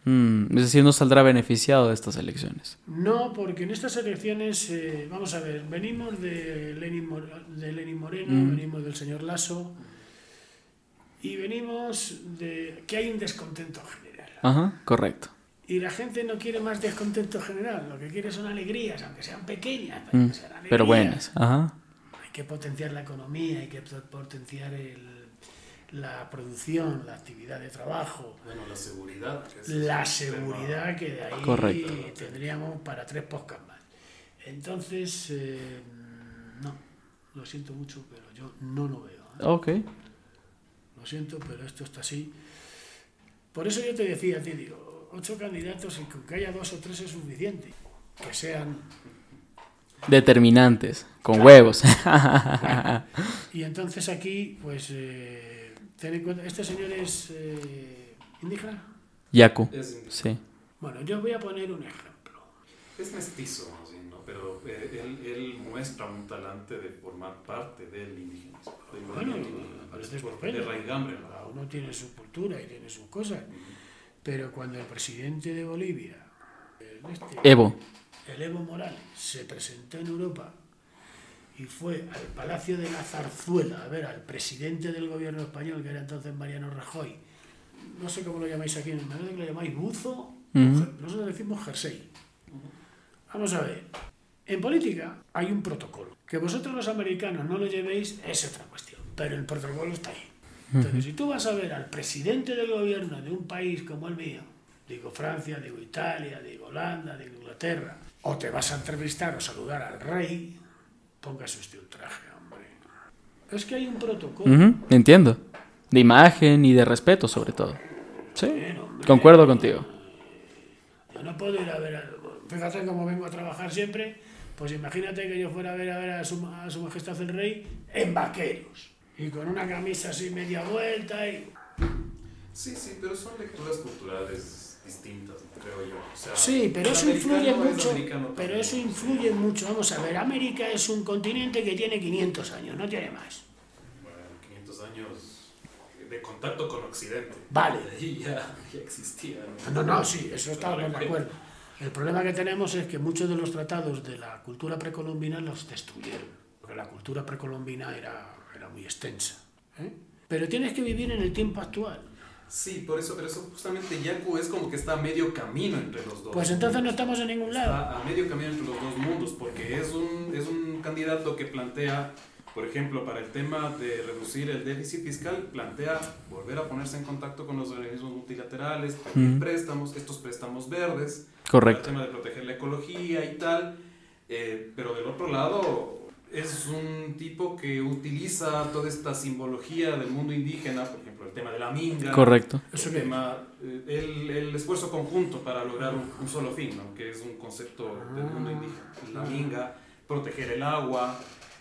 Es decir, no saldrá beneficiado de estas elecciones. No, porque en estas elecciones, vamos a ver, venimos de Lenin Moreno, venimos del señor Lasso y venimos de que hay un descontento general. Ajá, correcto. Y la gente no quiere más descontento general, lo que quiere son alegrías, aunque sean pequeñas, pero, que sean alegrías. Pero buenas. Ajá. Hay que potenciar la economía, hay que potenciar la producción, la actividad de trabajo. Bueno, la seguridad. La seguridad que de ahí correcto. Tendríamos para 3 podcasts más. Entonces, no, lo siento mucho, pero yo no lo veo. Ok. Lo siento, pero esto está así. Por eso yo te decía, te digo, 8 candidatos y con que haya 2 o 3 es suficiente. Que sean... Determinantes, con huevos. Bueno, y entonces aquí, pues, ten en cuenta, ¿este señor es indígena? Yaku, Es, sí. Bueno, yo voy a poner un ejemplo. es mestizo, ¿sí? ¿No? Pero él muestra un talante de formar parte del indigenismo. Bueno, a veces de raigambre, ¿no? cada uno tiene su cultura y tiene sus cosas. Pero cuando el presidente de Bolivia, Evo. el Evo Morales, se presentó en Europa y fue al Palacio de la Zarzuela a ver al presidente del gobierno español, que era entonces Mariano Rajoy. No sé cómo lo llamáis aquí, me parece que lo llamáis buzo, nosotros decimos jersey. Vamos a ver, en política hay un protocolo. Que vosotros los americanos no lo llevéis es otra cuestión, pero el protocolo está ahí. Entonces, si tú vas a ver al presidente del gobierno de un país como el mío, digo Francia, digo Italia, digo Holanda, digo Inglaterra, o te vas a entrevistar o saludar al rey, póngase usted un traje, hombre. Es que hay un protocolo. Entiendo. De imagen y de respeto, sobre todo. Sí, Bien, hombre. concuerdo contigo. Yo no puedo ir a ver, fíjate cómo vengo a trabajar siempre, pues imagínate que yo fuera a ver a su majestad el rey en vaqueros y con una camisa así media vuelta y... Sí, pero son lecturas culturales distintas, creo yo. O sea, Sí, pero el eso influye americano es mucho. americano Pero también. eso influye mucho. Vamos a ver, América es un continente que tiene 500 años, no tiene más. Bueno, 500 años de contacto con Occidente. Vale. Y ya existía. No, sí, eso estábamos de acuerdo. El problema que tenemos es que muchos de los tratados de la cultura precolombina los destruyeron, porque la cultura precolombina era muy extensa. Pero tienes que vivir en el tiempo actual. Sí, pero eso justamente Yaku es como que está a medio camino entre los dos. Pues entonces no estamos en ningún lado. Está a medio camino entre los dos mundos, porque es un candidato que plantea, por ejemplo, para el tema de reducir el déficit fiscal, plantea volver a ponerse en contacto con los organismos multilaterales, pedir préstamos, estos préstamos verdes, Correcto. para el tema de proteger la ecología y tal, pero del otro lado es un tipo que utiliza toda esta simbología del mundo indígena, por ejemplo, el tema de la minga. Correcto. ¿Eso El qué? tema, el esfuerzo conjunto para lograr un solo fin, ¿no? Que es un concepto del mundo indígena. La minga, proteger el agua,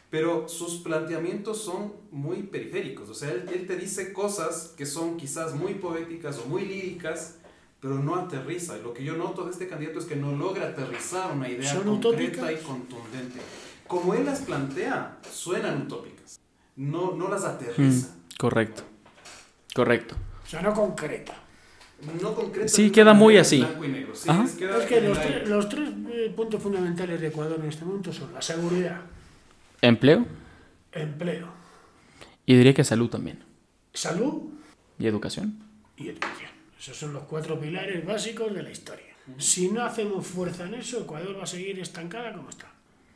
pero sus planteamientos son muy periféricos. O sea, él te dice cosas que son quizás muy poéticas o muy líricas, pero no aterriza. Y lo que yo noto de este candidato es que no logra aterrizar una idea ¿Son concreta utópicas? y contundente. Como él las plantea, suenan utópicas. No las aterriza. Correcto. O sea, no concreta. No concreta. Sí, de una queda muy manera así. blanco y negro. Sí, Ajá. queda Es que en el los aire. tres puntos fundamentales de Ecuador en este momento son la seguridad, Empleo empleo, y diría que salud también. salud Y educación. y educación. Esos son los 4 pilares básicos de la historia. Si no hacemos fuerza en eso, Ecuador va a seguir estancada como está.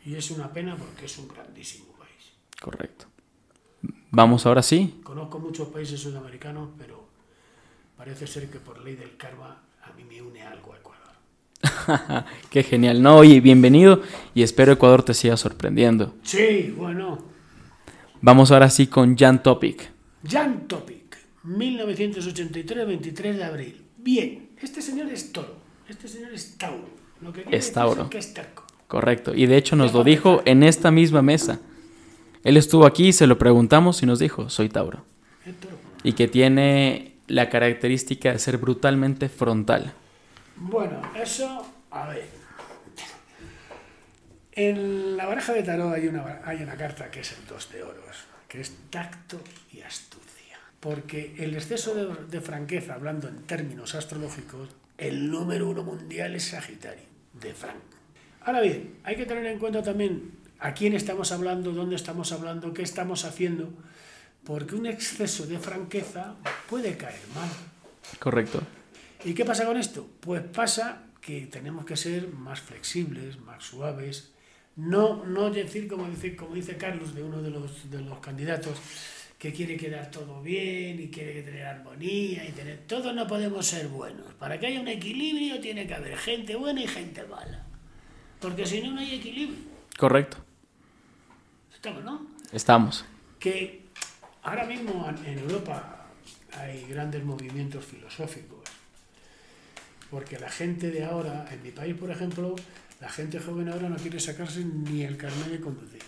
Y es una pena porque es un grandísimo país. Correcto. Vamos ahora sí. Conozco muchos países sudamericanos, pero parece ser que por ley del karma a mí me une algo a Ecuador. Qué genial. No, oye, bienvenido y espero Ecuador te siga sorprendiendo. Sí, bueno. Vamos ahora sí con Jan Topic. Jan Topic, 1983, 23 de abril. Bien, este señor es toro, este señor es Tauro. Lo que quiere Es decir Tauro. que es terco. Correcto. Y de hecho nos lo dijo en esta misma mesa. Él estuvo aquí, se lo preguntamos y nos dijo, soy Tauro. Es toro. Y que tiene la característica de ser brutalmente frontal. Bueno, eso, a ver. En la baraja de tarot hay una carta que es el 2 de oros, que es tacto y astucia. Porque el exceso de franqueza, hablando en términos astrológicos, el número 1 mundial es Sagitario, de Franco. Ahora bien, hay que tener en cuenta también a quién estamos hablando, dónde estamos hablando, qué estamos haciendo, porque un exceso de franqueza puede caer mal. Correcto. ¿Y qué pasa con esto? Pues pasa que tenemos que ser más flexibles, más suaves, no decir como dice Carlos, de uno de los candidatos, que quiere quedar todo bien y quiere tener armonía y tener... Todos no podemos ser buenos. Para que haya un equilibrio tiene que haber gente buena y gente mala. Porque si no, no hay equilibrio. Correcto. Estamos, ¿no? Estamos. Que ahora mismo en Europa hay grandes movimientos filosóficos Porque la gente de ahora, en mi país, por ejemplo, la gente joven ahora no quiere sacarse ni el carnet de conducir.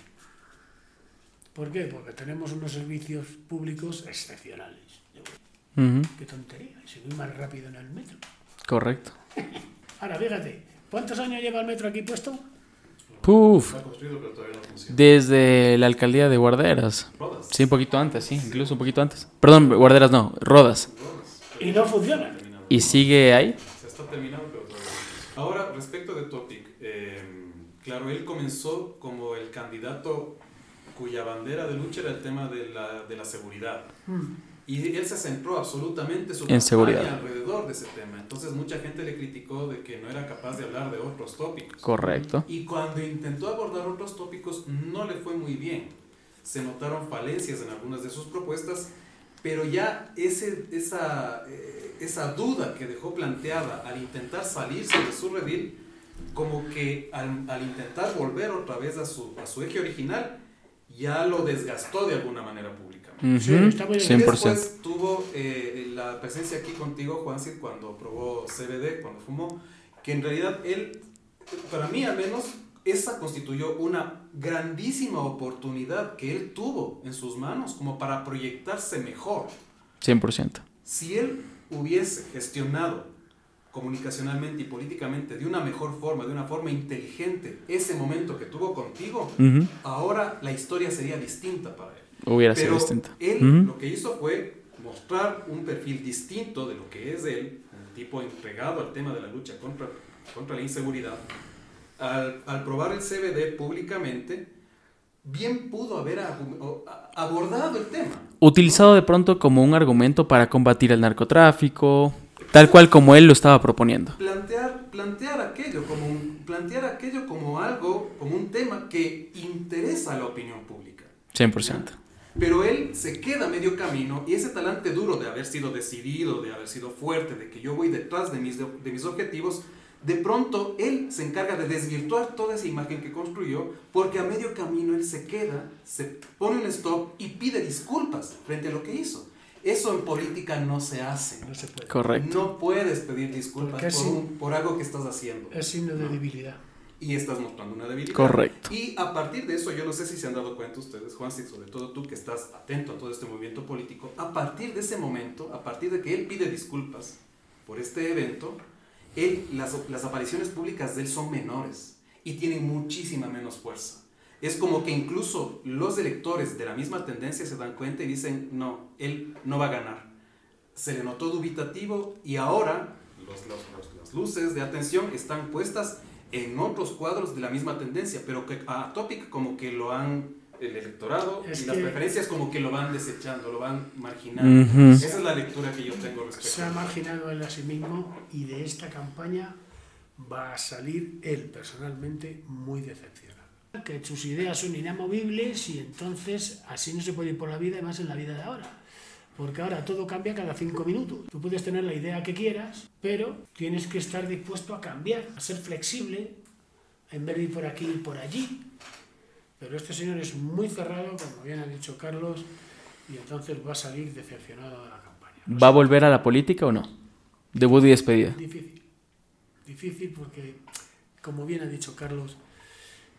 ¿Por qué? Porque tenemos unos servicios públicos excepcionales. Qué tontería, si voy más rápido en el metro. Correcto. Ahora, fíjate, ¿cuántos años lleva el metro aquí puesto? Puf. Está construido, pero todavía no funciona. Desde la alcaldía de Guarderas. Rodas. Sí, un poquito antes, sí, incluso un poquito antes. Perdón, Guarderas no, Rodas. Y no funciona. ¿Y sigue ahí? Se está terminando, pero todavía no. Ahora, respecto de Topic, claro, él comenzó como el candidato cuya bandera de lucha era el tema de la seguridad. Y él se centró absolutamente su En seguridad. alrededor de ese tema. Entonces mucha gente le criticó de que no era capaz de hablar de otros tópicos. Correcto. Y cuando intentó abordar otros tópicos no le fue muy bien. Se notaron falencias en algunas de sus propuestas, pero ya esa duda que dejó planteada al intentar salirse de su redil, como que al intentar volver otra vez a su eje original, ya lo desgastó de alguna manera pública. Sí, está muy bien. 100%. Después tuvo la presencia aquí contigo, Juancid, cuando probó CBD, cuando fumó, que en realidad él, para mí al menos, esa constituyó una grandísima oportunidad que él tuvo en sus manos como para proyectarse mejor. 100%. Si él hubiese gestionado comunicacionalmente y políticamente de una mejor forma, de una forma inteligente, ese momento que tuvo contigo, ahora la historia sería distinta para él. Hubiera sido Pero distinta. él lo que hizo fue mostrar un perfil distinto de lo que es él, un tipo entregado al tema de la lucha contra la inseguridad. Al probar el CBD públicamente, bien pudo haber abordado el tema. Utilizado de pronto como un argumento para combatir el narcotráfico, tal cual como él lo estaba proponiendo. Plantear aquello como algo, como un tema que interesa a la opinión pública. 100%. Pero él se queda a medio camino y ese talante duro de haber sido decidido, de haber sido fuerte, de que yo voy detrás de mis objetivos, de pronto él se encarga de desvirtuar toda esa imagen que construyó, porque a medio camino él se queda, se pone un stop y pide disculpas frente a lo que hizo. Eso en política no se hace. No se puede. Correcto. No puedes pedir disculpas por algo que estás haciendo. Es signo de debilidad. Y estás mostrando una debilidad. Correcto. Y a partir de eso, yo no sé si se han dado cuenta ustedes, Juancid, sobre todo tú que estás atento a todo este movimiento político, a partir de ese momento, a partir de que él pide disculpas por este evento, las apariciones públicas de él son menores y tienen muchísima menos fuerza. Es como que incluso los electores de la misma tendencia se dan cuenta y dicen, no, él no va a ganar. Se le notó dubitativo y ahora las luces de atención están puestas en otros cuadros de la misma tendencia, pero que a Topic como que el electorado y las preferencias como que lo van desechando, lo van marginando. Esa es la lectura que yo tengo respecto. Se ha marginado él a sí mismo y de esta campaña va a salir él personalmente muy decepcionado. Que sus ideas son inamovibles y entonces así no se puede ir por la vida y más en la vida de ahora. Porque ahora todo cambia cada 5 minutos. Tú puedes tener la idea que quieras, pero tienes que estar dispuesto a cambiar, a ser flexible, en vez de ir por aquí y por allí. Pero este señor es muy cerrado, como bien ha dicho Carlos, y entonces va a salir decepcionado de la campaña. ¿Va a volver a la política o no? Debut y despedida. Difícil porque, como bien ha dicho Carlos,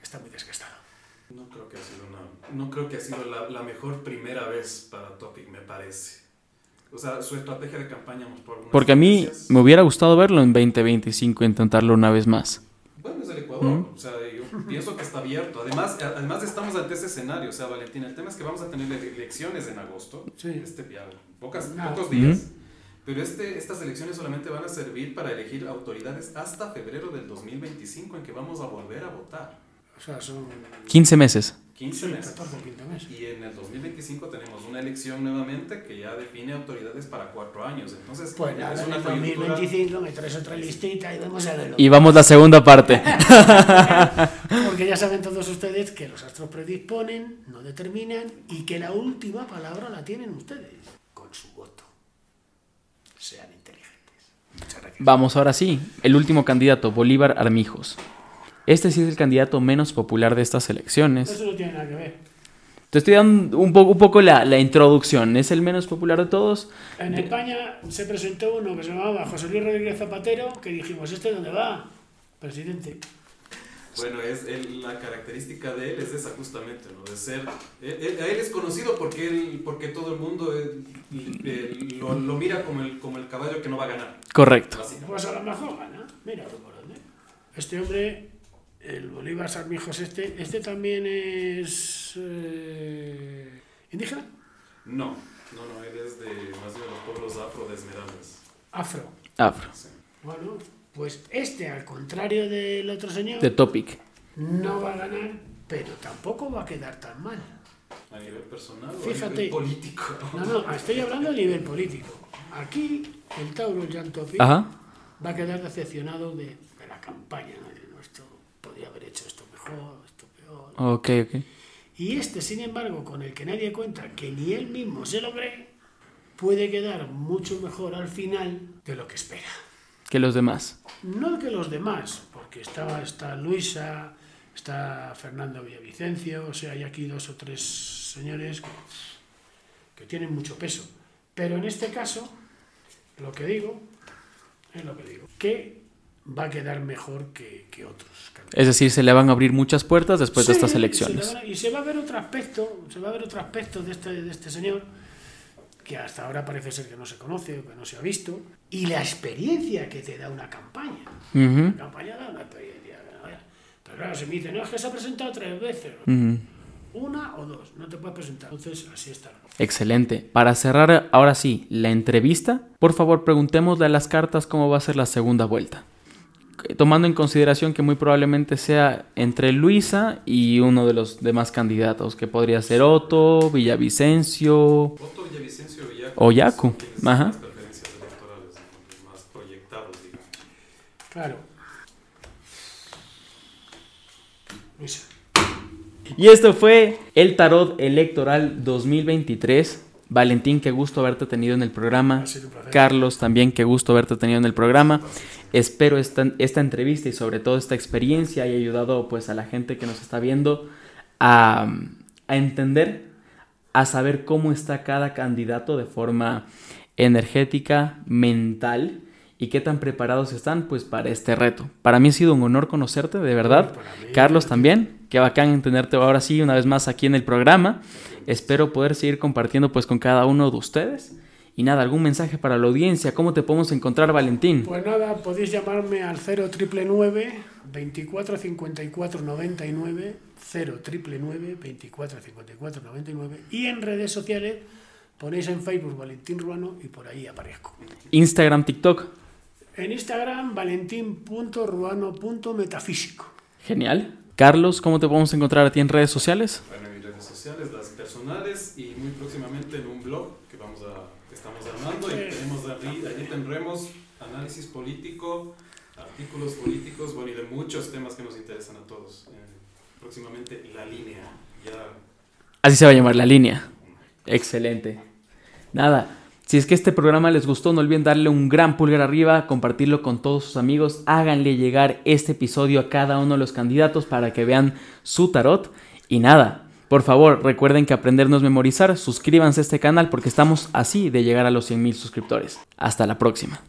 está muy desgastado. No creo que ha sido la mejor primera vez para Topic, me parece. O sea, su estrategia de campaña mostró algunas Porque a mí tendencias. me hubiera gustado verlo en 2025, intentarlo una vez más. Bueno, es el Ecuador, o sea, yo pienso que está abierto. Además estamos ante ese escenario, o sea, Valentín, el tema es que vamos a tener elecciones en agosto, Sí. Pocos días, pero estas elecciones solamente van a servir para elegir autoridades hasta febrero del 2025, en que vamos a volver a votar. O sea, son 15 meses. 15 meses. 14 o 15 meses. Y en el 2025 tenemos una elección nuevamente que ya define autoridades para 4 años. Entonces, Pues nada, es en una el coyuntura. 2025 me traes otra listita y vamos a verlo. Y vamos la segunda parte. Porque ya saben todos ustedes que los astros predisponen, no determinan y que la última palabra la tienen ustedes con su voto. Sean inteligentes. Muchas gracias. Vamos ahora sí. El último candidato, Bolívar Armijos. Este sí es el candidato menos popular de estas elecciones. Eso no tiene nada que ver. Te estoy dando un poco la introducción. Es el menos popular de todos. En España se presentó uno que se llamaba José Luis Rodríguez Zapatero, que dijimos, ¿este dónde va? Presidente. Bueno, la característica de él es esa justamente, ¿no? De ser... Él es conocido porque todo el mundo lo mira como el caballo que no va a ganar. Correcto. Pues a lo mejor gana. Mira por dónde. Este hombre, el Bolívar Sarmijos este también es... ¿indígena? No, él es más de los pueblos afro de Esmeraldas. Afro. Sí. Bueno, pues al contrario del otro señor, The Topic. no va a ganar, pero tampoco va a quedar tan mal. ¿A nivel personal Fíjate, o a nivel político? No, estoy hablando a nivel político. Aquí, el Tauro Jan Topic Ajá. va a quedar decepcionado de la campaña. ¿No? Esto podría haber hecho esto mejor, esto peor. Ok. Y sin embargo, con el que nadie cuenta, que ni él mismo se lo cree, puede quedar mucho mejor al final de lo que espera. Que los demás. No que los demás, porque está Luisa, está Fernando Villavicencio, o sea, hay aquí 2 o 3 señores que tienen mucho peso. Pero en este caso, lo que digo, que va a quedar mejor que otros candidatos. Es decir, se le van a abrir muchas puertas después de estas elecciones. Y se va a ver otro aspecto de este señor, que hasta ahora parece ser que no se conoce o que no se ha visto, y la experiencia que te da una campaña. Uh-huh. La campaña da una experiencia. Pero claro, se me dice, no, es que se ha presentado 3 veces. Uh-huh. 1 o 2, no te puedes presentar. Entonces, así está. Excelente. Para cerrar, ahora sí, la entrevista, por favor, preguntémosle a las cartas cómo va a ser la segunda vuelta. Tomando en consideración que muy probablemente sea entre Luisa y uno de los demás candidatos, que podría ser Otto, Villavicencio... O Yacu. Ajá. Las preferencias electorales, ¿no? Más proyectados, digamos. Claro. Luisa. Y esto fue el Tarot Electoral 2023. Valentín, qué gusto haberte tenido en el programa. Ha sido un placer. Carlos, también qué gusto haberte tenido en el programa. Espero esta entrevista y sobre todo esta experiencia haya ayudado pues a la gente que nos está viendo a entender, a saber cómo está cada candidato de forma energética, mental y qué tan preparados están pues para este reto. Para mí ha sido un honor conocerte, de verdad. Carlos también, qué bacán tenerte ahora sí una vez más aquí en el programa. Espero poder seguir compartiendo pues con cada uno de ustedes. Y nada, algún mensaje para la audiencia, ¿cómo te podemos encontrar, Valentín? Pues nada, podéis llamarme al 0999 24 54 99, 0999 24 54 99, y en redes sociales ponéis en Facebook Valentín Ruano y por ahí aparezco. Instagram, TikTok. En Instagram, valentin.ruano.metafísico. Genial. Carlos, ¿cómo te podemos encontrar a ti en redes sociales? Bueno, en mis redes sociales, las personales y muy próximamente en un blog que estamos armando y allí tendremos análisis político, artículos políticos, bueno, y de muchos temas que nos interesan a todos. Próximamente La Línea. Así se va a llamar, La Línea. Excelente. Nada, si es que este programa les gustó, no olviden darle un gran pulgar arriba, compartirlo con todos sus amigos, háganle llegar este episodio a cada uno de los candidatos para que vean su tarot. Y nada, por favor, recuerden que aprender no es memorizar, suscríbanse a este canal porque estamos así de llegar a los 100,000 suscriptores. Hasta la próxima.